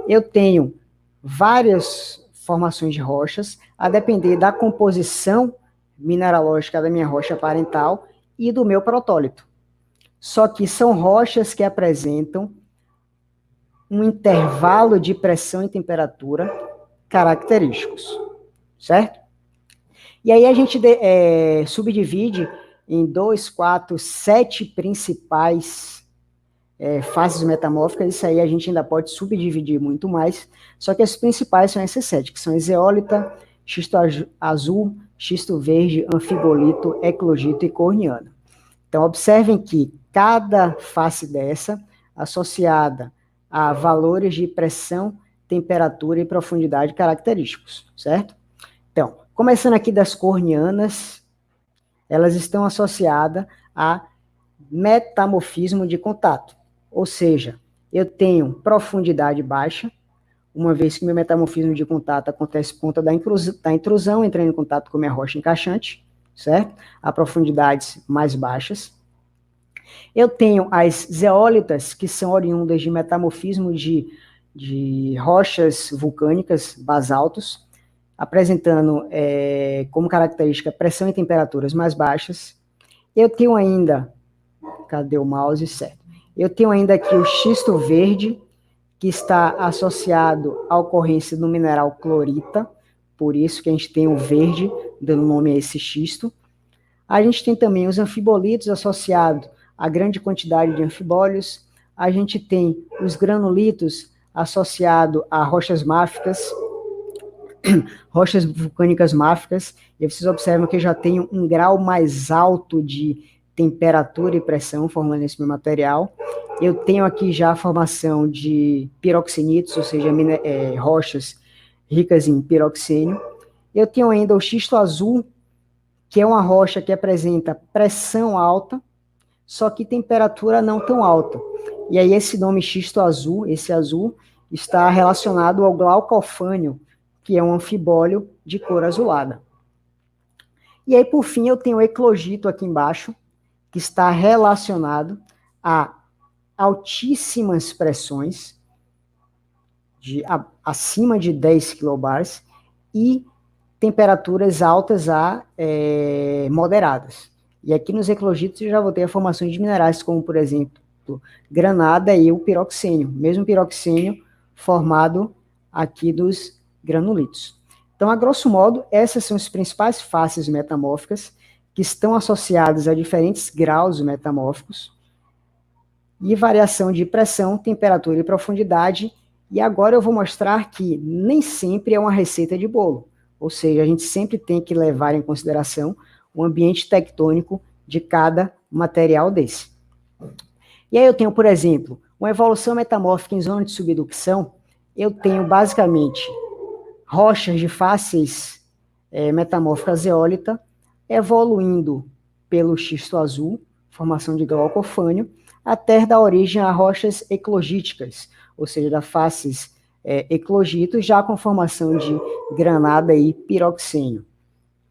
eu tenho várias formações de rochas, a depender da composição mineralógica da minha rocha parental e do meu protólito. Só que são rochas que apresentam um intervalo de pressão e temperatura característicos, certo? E aí a gente subdivide em 2, 4, 7 principais fases metamórficas. Isso aí a gente ainda pode subdividir muito mais, só que as principais são essas 7, que são zeólita, xisto azul, xisto verde, anfibolito, eclogito e corniano. Então, observem que cada face dessa, associada a valores de pressão, temperatura e profundidade característicos, certo? Então, começando aqui das cornianas, elas estão associadas a metamorfismo de contato, ou seja, eu tenho profundidade baixa, uma vez que meu metamorfismo de contato acontece por conta da intrusão, entrando em contato com minha rocha encaixante, certo? A profundidades mais baixas. Eu tenho as zeólitas, que são oriundas de metamorfismo de rochas vulcânicas, basaltos, apresentando como característica pressão e temperaturas mais baixas. Eu tenho ainda, cadê o mouse? Certo. Eu tenho ainda aqui o xisto verde, que está associado à ocorrência do mineral clorita, por isso que a gente tem o verde, dando nome a esse xisto. A gente tem também os anfibolitos associados a grande quantidade de anfibólios. A gente tem os granulitos associados a rochas máficas, rochas vulcânicas máficas, e vocês observam que já tem um grau mais alto de temperatura e pressão formando esse meu material. Eu tenho aqui já a formação de piroxenitos, ou seja, rochas ricas em piroxênio. Eu tenho ainda o xisto azul, que é uma rocha que apresenta pressão alta, só que temperatura não tão alta. E aí esse nome xisto azul, esse azul, está relacionado ao glaucofânio, que é um anfibólio de cor azulada. E aí, por fim, eu tenho o eclogito aqui embaixo, que está relacionado a altíssimas pressões, acima de 10 kilobars, e temperaturas altas a moderadas. E aqui nos eclogitos eu já vou ter a formação de minerais, como, por exemplo, granada e o piroxênio, mesmo piroxênio formado aqui dos granulitos. Então, a grosso modo, essas são as principais faces metamórficas que estão associadas a diferentes graus metamórficos e variação de pressão, temperatura e profundidade. E agora eu vou mostrar que nem sempre é uma receita de bolo, ou seja, a gente sempre tem que levar em consideração o ambiente tectônico de cada material desse. E aí eu tenho, por exemplo, uma evolução metamórfica em zona de subducção, eu tenho basicamente rochas de faces metamórfica zeólita, evoluindo pelo xisto azul, formação de glaucofânio, até dar origem a rochas eclogíticas, ou seja, da faces eclogitos, já com formação de granada e piroxênio.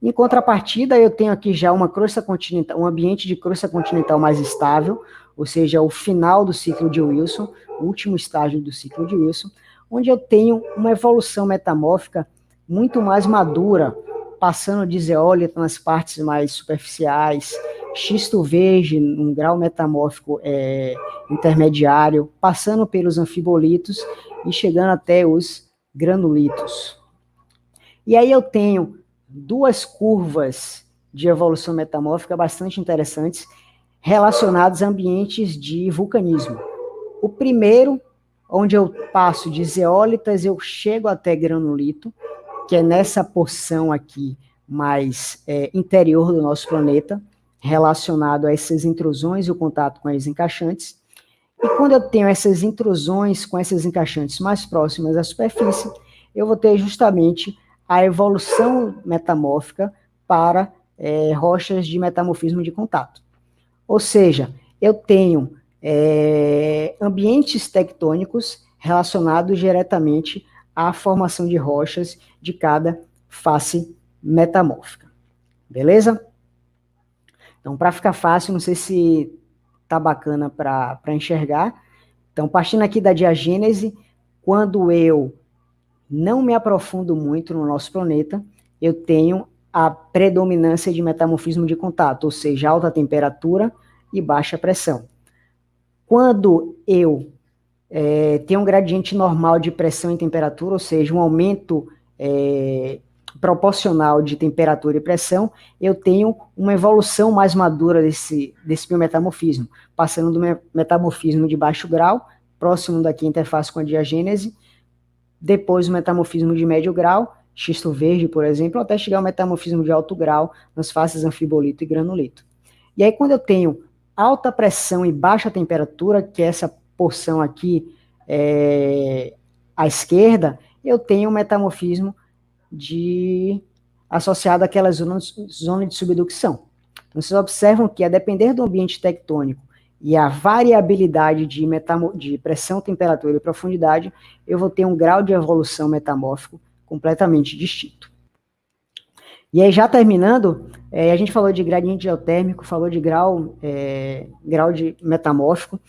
Em contrapartida, eu tenho aqui já uma crosta continental, um ambiente de crosta continental mais estável, ou seja, o final do ciclo de Wilson, o último estágio do ciclo de Wilson, onde eu tenho uma evolução metamórfica muito mais madura, passando de zeólita nas partes mais superficiais, xisto verde, um grau metamórfico intermediário, passando pelos anfibolitos e chegando até os granulitos. E aí eu tenho duas curvas de evolução metamórfica bastante interessantes relacionadas a ambientes de vulcanismo. O primeiro, onde eu passo de zeólitas, eu chego até granulito, que é nessa porção aqui mais interior do nosso planeta, relacionado a essas intrusões e o contato com as encaixantes. E quando eu tenho essas intrusões com essas encaixantes mais próximas à superfície, eu vou ter justamente a evolução metamórfica para rochas de metamorfismo de contato. Ou seja, eu tenho ambientes tectônicos relacionados diretamente à formação de rochas de cada face metamórfica. Beleza? Então, para ficar fácil, não sei se tá bacana para enxergar. Então, partindo aqui da diagênese, quando eu não me aprofundo muito no nosso planeta, eu tenho a predominância de metamorfismo de contato, ou seja, alta temperatura e baixa pressão. Quando eu tenho um gradiente normal de pressão e temperatura, ou seja, um aumento proporcional de temperatura e pressão, eu tenho uma evolução mais madura desse biometamorfismo, passando do metamorfismo de baixo grau, próximo daqui a interface com a diagênese, depois o metamorfismo de médio grau, xisto verde, por exemplo, até chegar ao metamorfismo de alto grau nas faces anfibolito e granulito. E aí, quando eu tenho alta pressão e baixa temperatura, que é essa porção aqui à esquerda, eu tenho um metamorfismo associado àquela zona de subducção. Então, vocês observam que, a depender do ambiente tectônico e a variabilidade de pressão, temperatura e profundidade, eu vou ter um grau de evolução metamórfico completamente distinto. E aí, já terminando, a gente falou de gradiente geotérmico, falou de grau de metamórfico,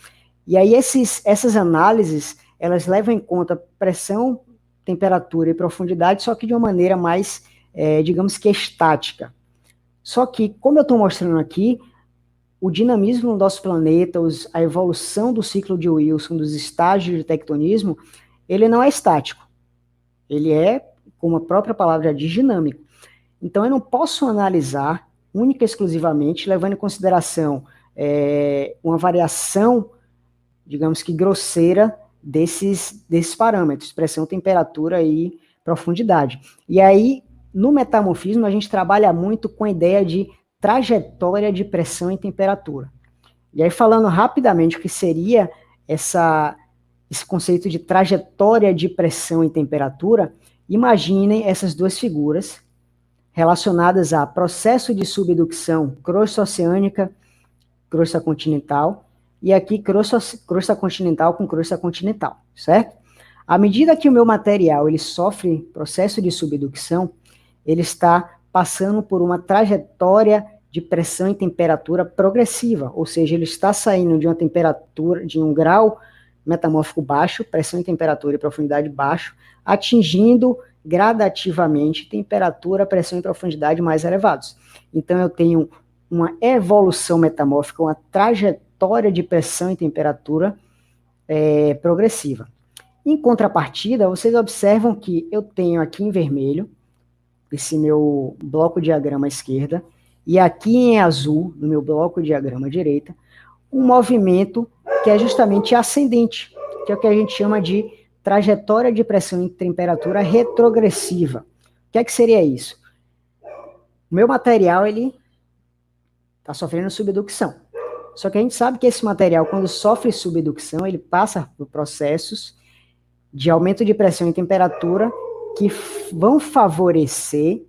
e aí essas análises, elas levam em conta pressão, temperatura e profundidade, só que de uma maneira mais, digamos que estática. Só que, como eu estou mostrando aqui, o dinamismo do nosso planeta, a evolução do ciclo de Wilson, dos estágios de tectonismo, ele não é estático. Ele é, como a própria palavra diz, dinâmico. Então, eu não posso analisar única e exclusivamente, levando em consideração uma variação, digamos que grosseira, desses parâmetros, pressão, temperatura e profundidade. E aí, no metamorfismo, a gente trabalha muito com a ideia de trajetória de pressão e temperatura. E aí, falando rapidamente o que seria esse conceito de trajetória de pressão e temperatura, imaginem essas duas figuras relacionadas a processo de subducção, crosta oceânica, crosta continental, e aqui crosta continental com crosta continental, certo? À medida que o meu material ele sofre processo de subducção, ele está passando por uma trajetória de pressão e temperatura progressiva, ou seja, ele está saindo de uma temperatura, de um grau metamórfico baixo, pressão e temperatura e profundidade baixo, atingindo gradativamente temperatura, pressão e profundidade mais elevados. Então eu tenho uma evolução metamórfica, uma trajetória de pressão e temperatura progressiva. Em contrapartida, vocês observam que eu tenho aqui em vermelho, esse meu bloco diagrama à esquerda, e aqui em azul, no meu bloco diagrama à direita, um movimento que é justamente ascendente, que é o que a gente chama de trajetória de pressão e temperatura retrogressiva. O que é que seria isso? O meu material, ele está sofrendo subducção. Só que a gente sabe que esse material, quando sofre subducção, ele passa por processos de aumento de pressão e temperatura que vão favorecer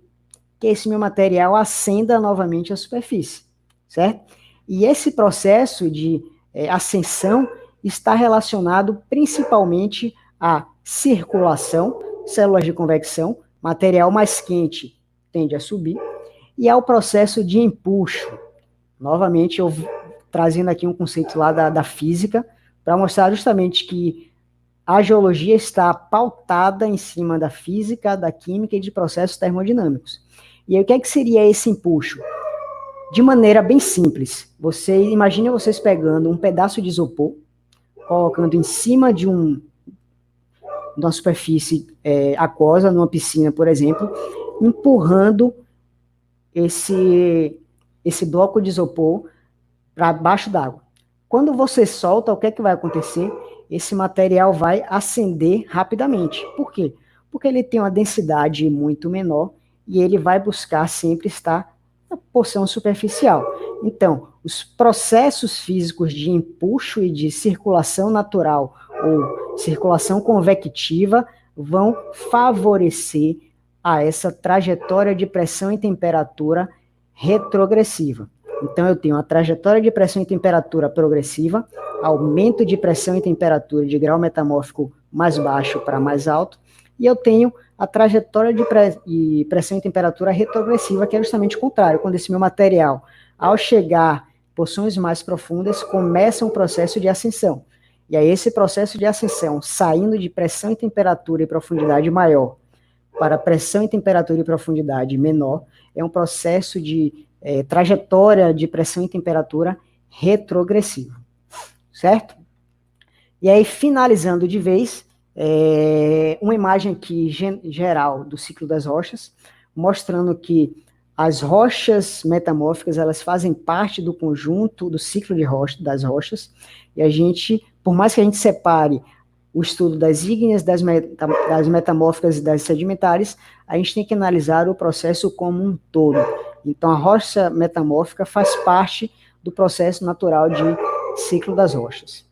que esse meu material ascenda novamente à superfície, certo? E esse processo de ascensão está relacionado principalmente à circulação, células de convecção, material mais quente tende a subir, e ao processo de empuxo. Novamente, eu trazendo aqui um conceito lá da física, para mostrar justamente que a geologia está pautada em cima da física, da química e de processos termodinâmicos. E aí, o que é que seria esse empuxo? De maneira bem simples, imagine vocês pegando um pedaço de isopor, colocando em cima de uma superfície aquosa, numa piscina, por exemplo, empurrando esse bloco de isopor para baixo d'água. Quando você solta, o que é que vai acontecer? Esse material vai ascender rapidamente. Por quê? Porque ele tem uma densidade muito menor e ele vai buscar sempre estar na porção superficial. Então, os processos físicos de empuxo e de circulação natural ou circulação convectiva vão favorecer a essa trajetória de pressão e temperatura retrogressiva. Então, eu tenho a trajetória de pressão e temperatura progressiva, aumento de pressão e temperatura de grau metamórfico mais baixo para mais alto, e eu tenho a trajetória de pressão e temperatura retrogressiva, que é justamente o contrário, quando esse meu material, ao chegar em porções mais profundas, começa um processo de ascensão. E aí, esse processo de ascensão, saindo de pressão e temperatura e profundidade maior para pressão e temperatura e profundidade menor, é um processo de trajetória de pressão e temperatura retrogressiva, certo? E aí, finalizando de vez, uma imagem aqui geral do ciclo das rochas, mostrando que as rochas metamórficas, elas fazem parte do conjunto do ciclo de das rochas, e a gente, por mais que a gente separe o estudo das ígneas, das metamórficas e das sedimentares, a gente tem que analisar o processo como um todo. Então, a rocha metamórfica faz parte do processo natural de ciclo das rochas.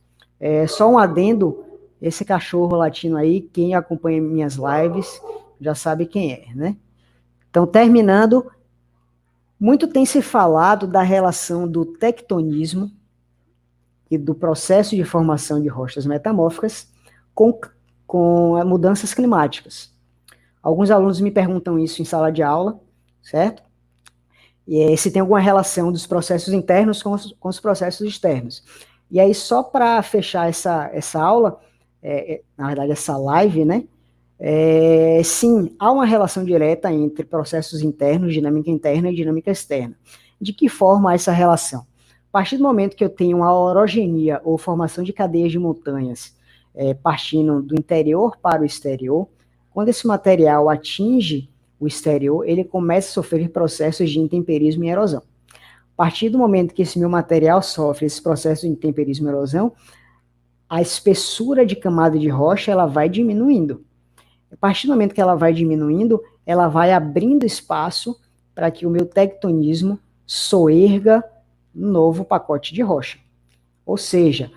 Só um adendo, esse cachorro latino aí, quem acompanha minhas lives já sabe quem é, né? Então, terminando, muito tem se falado da relação do tectonismo e do processo de formação de rochas metamórficas com mudanças climáticas. Alguns alunos me perguntam isso em sala de aula, certo? E se tem alguma relação dos processos internos com os processos externos. E aí, só para fechar essa aula, na verdade, essa live, né? Sim, há uma relação direta entre processos internos, dinâmica interna e dinâmica externa. De que forma essa relação? A partir do momento que eu tenho uma orogenia, ou formação de cadeias de montanhas, partindo do interior para o exterior, quando esse material atinge o exterior, ele começa a sofrer processos de intemperismo e erosão. A partir do momento que esse meu material sofre esse processo de intemperismo e erosão, a espessura de camada de rocha ela vai diminuindo. A partir do momento que ela vai diminuindo, ela vai abrindo espaço para que o meu tectonismo soerga um novo pacote de rocha. Ou seja,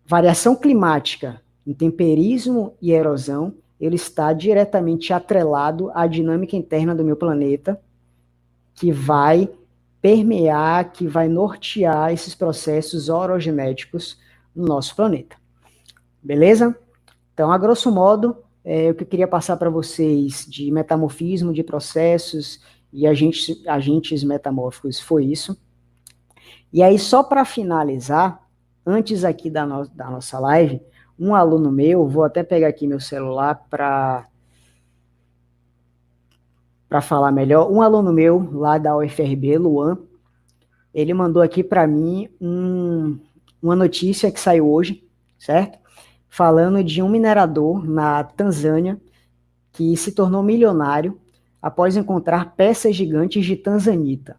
variação climática, intemperismo e erosão, ele está diretamente atrelado à dinâmica interna do meu planeta, que vai permear, que vai nortear esses processos orogenéticos no nosso planeta. Beleza? Então, a grosso modo, o que eu queria passar para vocês de metamorfismo de processos e agentes metamórficos foi isso. E aí, só para finalizar, antes aqui da nossa live, um aluno meu, vou até pegar aqui meu celular para falar melhor, um aluno meu lá da UFRB, Luan, ele mandou aqui para mim uma notícia que saiu hoje, certo? Falando de um minerador na Tanzânia que se tornou milionário após encontrar peças gigantes de tanzanita.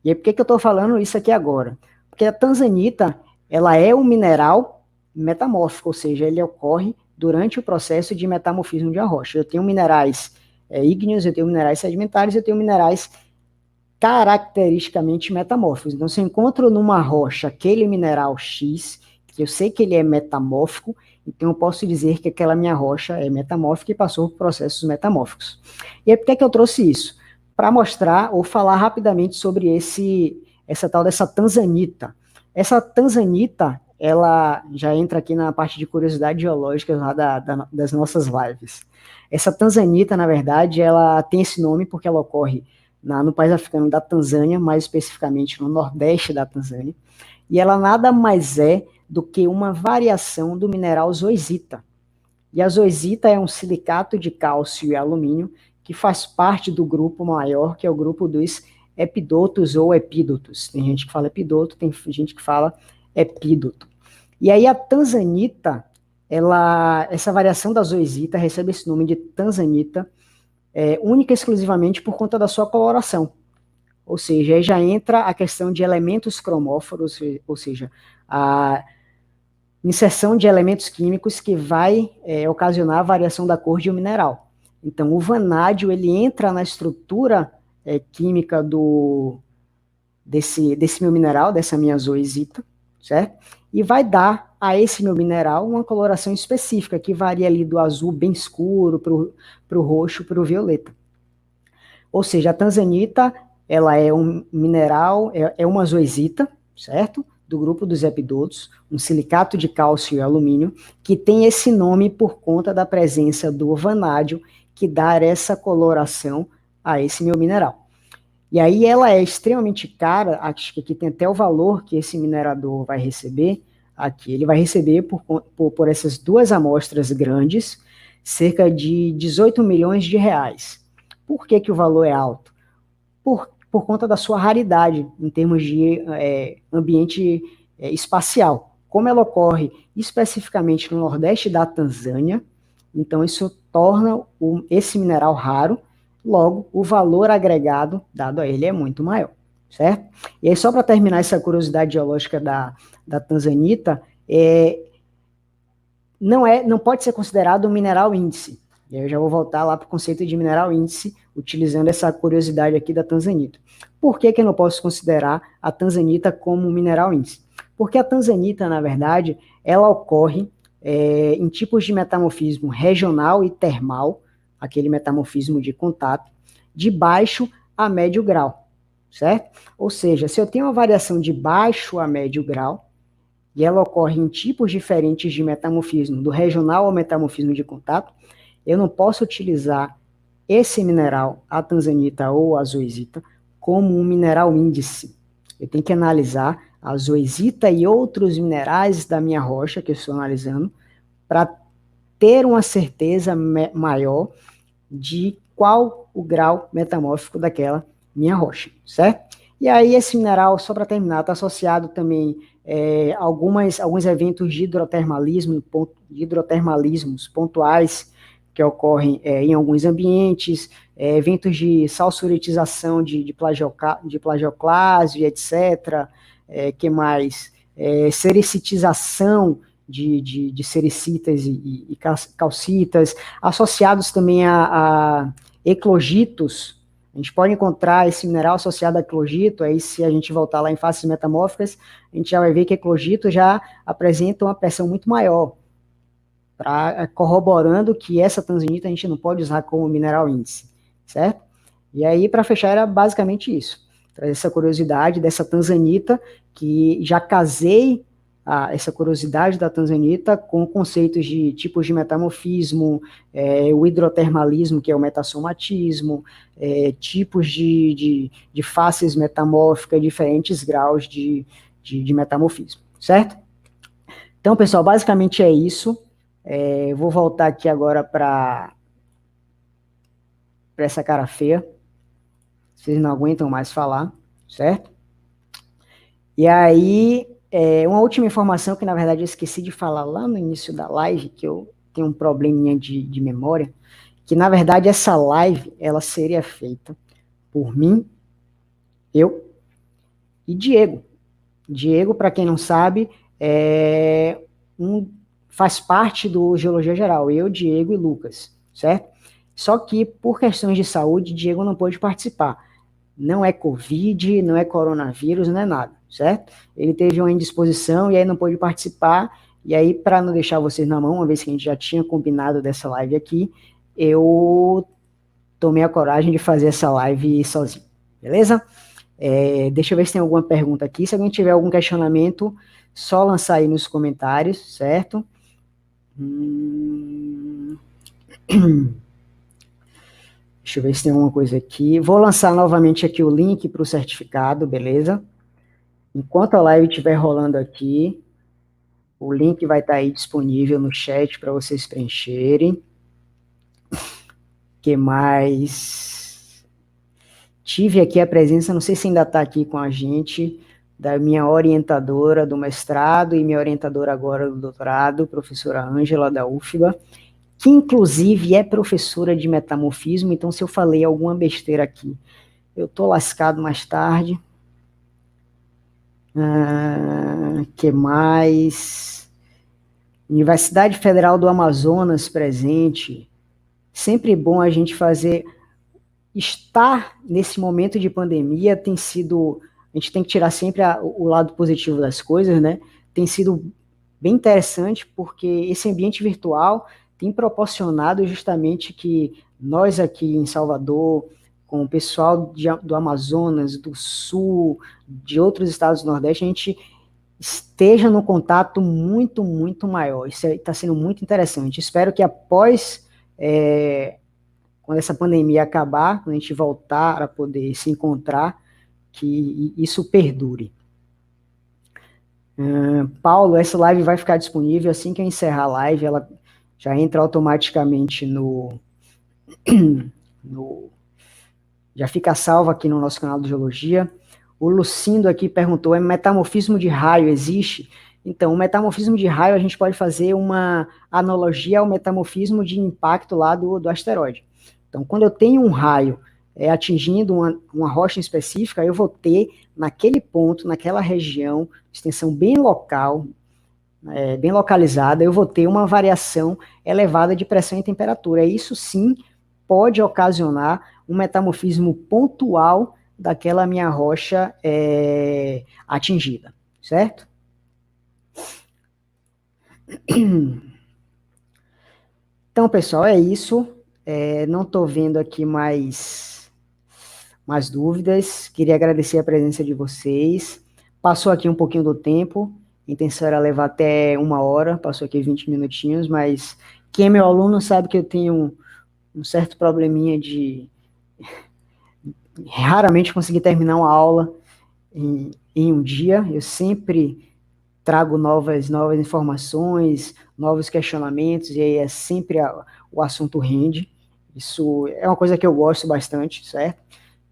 E aí, por que eu estou falando isso aqui agora? Porque a tanzanita, ela é um mineral metamórfico, ou seja, ele ocorre durante o processo de metamorfismo de uma rocha. Eu tenho minerais ígneos, eu tenho minerais sedimentares, eu tenho minerais caracteristicamente metamórficos. Então, se eu encontro numa rocha aquele mineral X, Eu sei que ele é metamórfico, então eu posso dizer que aquela minha rocha é metamórfica e passou por processos metamórficos. E aí, por que é que eu trouxe isso? Para mostrar ou falar rapidamente sobre essa tal dessa tanzanita. Essa tanzanita, ela já entra aqui na parte de curiosidade geológica lá das nossas lives. Essa tanzanita, na verdade, ela tem esse nome porque ela ocorre no país africano da Tanzânia, mais especificamente no nordeste da Tanzânia, e ela nada mais é do que uma variação do mineral zoisita. E a zoisita é um silicato de cálcio e alumínio que faz parte do grupo maior, que é o grupo dos epidotos ou epídotos. Tem gente que fala epidoto, tem gente que fala epídoto. E aí a tanzanita, essa variação da zoisita recebe esse nome de tanzanita, única e exclusivamente por conta da sua coloração. Ou seja, aí já entra a questão de elementos cromóforos, ou seja, a inserção de elementos químicos que vai ocasionar a variação da cor de um mineral. Então, o vanádio, ele entra na estrutura química desse meu mineral, dessa minha zoisita, certo? E vai dar a esse meu mineral uma coloração específica, que varia ali do azul bem escuro para o roxo, para o violeta. Ou seja, a tanzanita, ela é um mineral, é uma zoisita, certo? Do grupo dos epidotos, um silicato de cálcio e alumínio, que tem esse nome por conta da presença do vanádio, que dá essa coloração a esse meu mineral. E aí ela é extremamente cara, acho que aqui tem até o valor que esse minerador vai receber, aqui ele vai receber por essas duas amostras grandes, cerca de 18 milhões de reais. Por que o valor é alto? Por conta da sua raridade em termos de ambiente espacial. Como ela ocorre especificamente no nordeste da Tanzânia, então isso torna esse mineral raro, logo o valor agregado dado a ele é muito maior, certo? E aí só para terminar essa curiosidade geológica da tanzanita, não pode ser considerado um mineral índice. E aí eu já vou voltar lá para o conceito de mineral índice, utilizando essa curiosidade aqui da tanzanita. Por que eu não posso considerar a tanzanita como um mineral índice? Porque a tanzanita, na verdade, ela ocorre em tipos de metamorfismo regional e termal, aquele metamorfismo de contato, de baixo a médio grau, certo? Ou seja, se eu tenho uma variação de baixo a médio grau, e ela ocorre em tipos diferentes de metamorfismo, do regional ao metamorfismo de contato, eu não posso utilizar esse mineral, a tanzanita ou a zoisita, como um mineral índice. Eu tenho que analisar a zoisita e outros minerais da minha rocha, que eu estou analisando, para ter uma certeza maior de qual o grau metamórfico daquela minha rocha, certo? E aí esse mineral, só para terminar, está associado também a alguns eventos de hidrotermalismos pontuais que ocorrem em alguns ambientes, eventos de salsuritização de plagioclase, etc., que mais? Sericitização de sericitas e calcitas, associados também a eclogitos. A gente pode encontrar esse mineral associado a eclogito, aí se a gente voltar lá em faces metamórficas, a gente já vai ver que eclogito já apresenta uma pressão muito maior, corroborando que essa tanzanita a gente não pode usar como mineral índice, certo? E aí, para fechar, era basicamente isso. Trazer essa curiosidade dessa tanzanita, que já casei essa curiosidade da tanzanita com conceitos de tipos de metamorfismo, o hidrotermalismo, que é o metassomatismo, tipos de faces metamórficas, diferentes graus de metamorfismo, certo? Então, pessoal, basicamente é isso. Vou voltar aqui agora para essa cara feia. Vocês não aguentam mais falar, certo? E aí, uma última informação que, na verdade, eu esqueci de falar lá no início da live, que eu tenho um probleminha de memória, que, na verdade, essa live, ela seria feita por mim, eu e Diego. Diego, para quem não sabe, faz parte do Geologia Geral, eu, Diego e Lucas, certo? Só que, por questões de saúde, Diego não pôde participar. Não é Covid, não é coronavírus, não é nada, certo? Ele teve uma indisposição e aí não pôde participar, e aí, para não deixar vocês na mão, uma vez que a gente já tinha combinado dessa live aqui, eu tomei a coragem de fazer essa live sozinho, beleza? Deixa eu ver se tem alguma pergunta aqui. Se alguém tiver algum questionamento, só lançar aí nos comentários, certo? Deixa eu ver se tem alguma coisa aqui. Vou lançar novamente aqui o link para o certificado, beleza? Enquanto a live estiver rolando aqui, o link vai estar aí disponível no chat para vocês preencherem. Que mais? Tive aqui a presença, não sei se ainda está aqui com a gente, da minha orientadora do mestrado e minha orientadora agora do doutorado, professora Ângela, da UFBA, que inclusive é professora de metamorfismo, então se eu falei alguma besteira aqui, eu tô lascado mais tarde. Que mais? Universidade Federal do Amazonas presente. Sempre bom a gente fazer. Estar nesse momento de pandemia tem sido. A gente tem que tirar sempre o lado positivo das coisas, né? Tem sido bem interessante, porque esse ambiente virtual tem proporcionado justamente que nós aqui em Salvador, com o pessoal do Amazonas, do Sul, de outros estados do Nordeste, a gente esteja no contato muito, muito maior. Isso está sendo muito interessante. Espero que após, quando essa pandemia acabar, quando a gente voltar a poder se encontrar, que isso perdure. Paulo, essa live vai ficar disponível assim que eu encerrar a live, ela já entra automaticamente já fica salva aqui no nosso canal de Geologia. O Lucindo aqui perguntou, metamorfismo de raio existe? Então, o metamorfismo de raio a gente pode fazer uma analogia ao metamorfismo de impacto lá do asteroide. Então, quando eu tenho um raio atingindo uma rocha específica, eu vou ter naquele ponto, naquela região, extensão bem local, bem localizada, eu vou ter uma variação elevada de pressão e temperatura. Isso sim pode ocasionar um metamorfismo pontual daquela minha rocha atingida, certo? Então, pessoal, é isso. Não estou vendo aqui mais dúvidas. Queria agradecer a presença de vocês. Passou aqui um pouquinho do tempo. A intenção era levar até 1 hora. Passou aqui 20 minutinhos, mas quem é meu aluno sabe que eu tenho um certo probleminha de raramente conseguir terminar uma aula em um dia. Eu sempre trago novas informações, novos questionamentos, e aí sempre o assunto rende. Isso é uma coisa que eu gosto bastante, certo?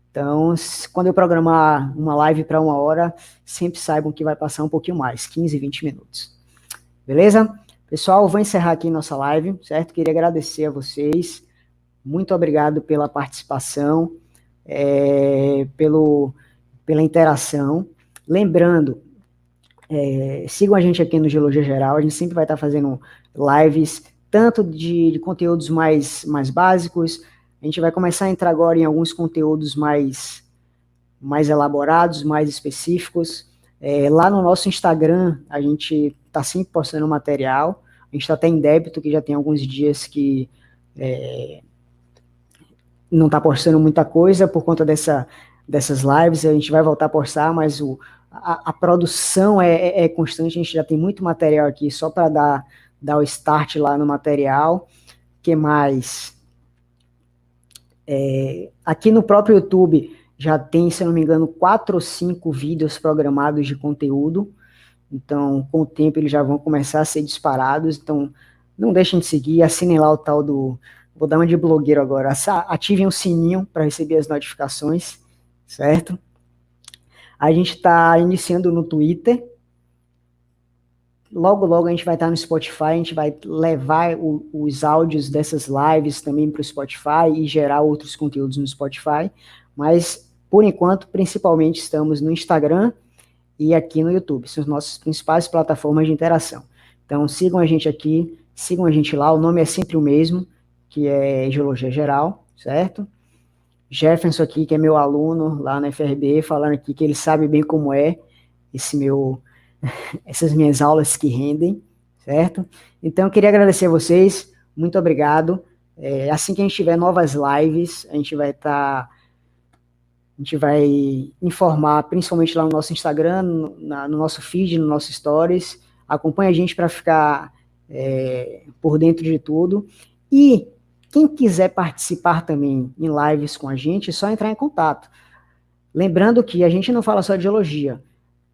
Então, quando eu programar uma live para 1 hora, sempre saibam que vai passar um pouquinho mais, 15, 20 minutos. Beleza? Pessoal, eu vou encerrar aqui nossa live, certo? Queria agradecer a vocês. Muito obrigado pela participação, pela interação. Lembrando, sigam a gente aqui no Geologia Geral, a gente sempre vai estar fazendo lives, tanto de conteúdos mais básicos, a gente vai começar a entrar agora em alguns conteúdos mais elaborados, mais específicos. Lá no nosso Instagram, a gente está sempre postando material, a gente está até em débito, que já tem alguns dias que não está postando muita coisa por conta dessas lives, a gente vai voltar a postar, mas a produção é constante, a gente já tem muito material aqui, só para dar o start lá no material. O que mais? Aqui no próprio YouTube já tem, se eu não me engano, 4 ou 5 vídeos programados de conteúdo, então com o tempo eles já vão começar a ser disparados, então não deixem de seguir, assinem lá o tal do... Vou dar uma de blogueiro agora. Ativem o sininho para receber as notificações, certo? A gente está iniciando no Twitter. Logo a gente vai estar no Spotify, a gente vai levar os áudios dessas lives também para o Spotify e gerar outros conteúdos no Spotify. Mas, por enquanto, principalmente estamos no Instagram e aqui no YouTube. São as nossas principais plataformas de interação. Então, sigam a gente aqui, sigam a gente lá. O nome é sempre o mesmo, que é Geologia Geral, certo? Jefferson aqui, que é meu aluno lá na FRB, falando aqui que ele sabe bem como é essas minhas aulas que rendem, certo? Então, eu queria agradecer a vocês, muito obrigado. Assim que a gente tiver novas lives, a gente vai informar, principalmente lá no nosso Instagram, no nosso feed, no nosso Stories. Acompanhe a gente para ficar por dentro de tudo. E quem quiser participar também em lives com a gente, é só entrar em contato. Lembrando que a gente não fala só de geologia.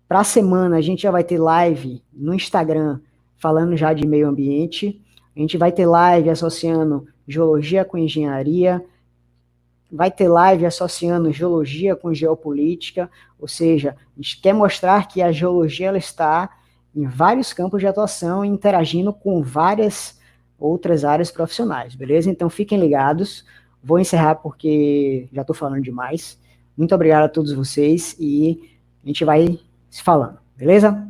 Para a semana, a gente já vai ter live no Instagram falando já de meio ambiente. A gente vai ter live associando geologia com engenharia. Vai ter live associando geologia com geopolítica. Ou seja, a gente quer mostrar que a geologia ela está em vários campos de atuação, interagindo com várias outras áreas profissionais, beleza? Então fiquem ligados. Vou encerrar porque já estou falando demais. Muito obrigado a todos vocês e a gente vai se falando, beleza?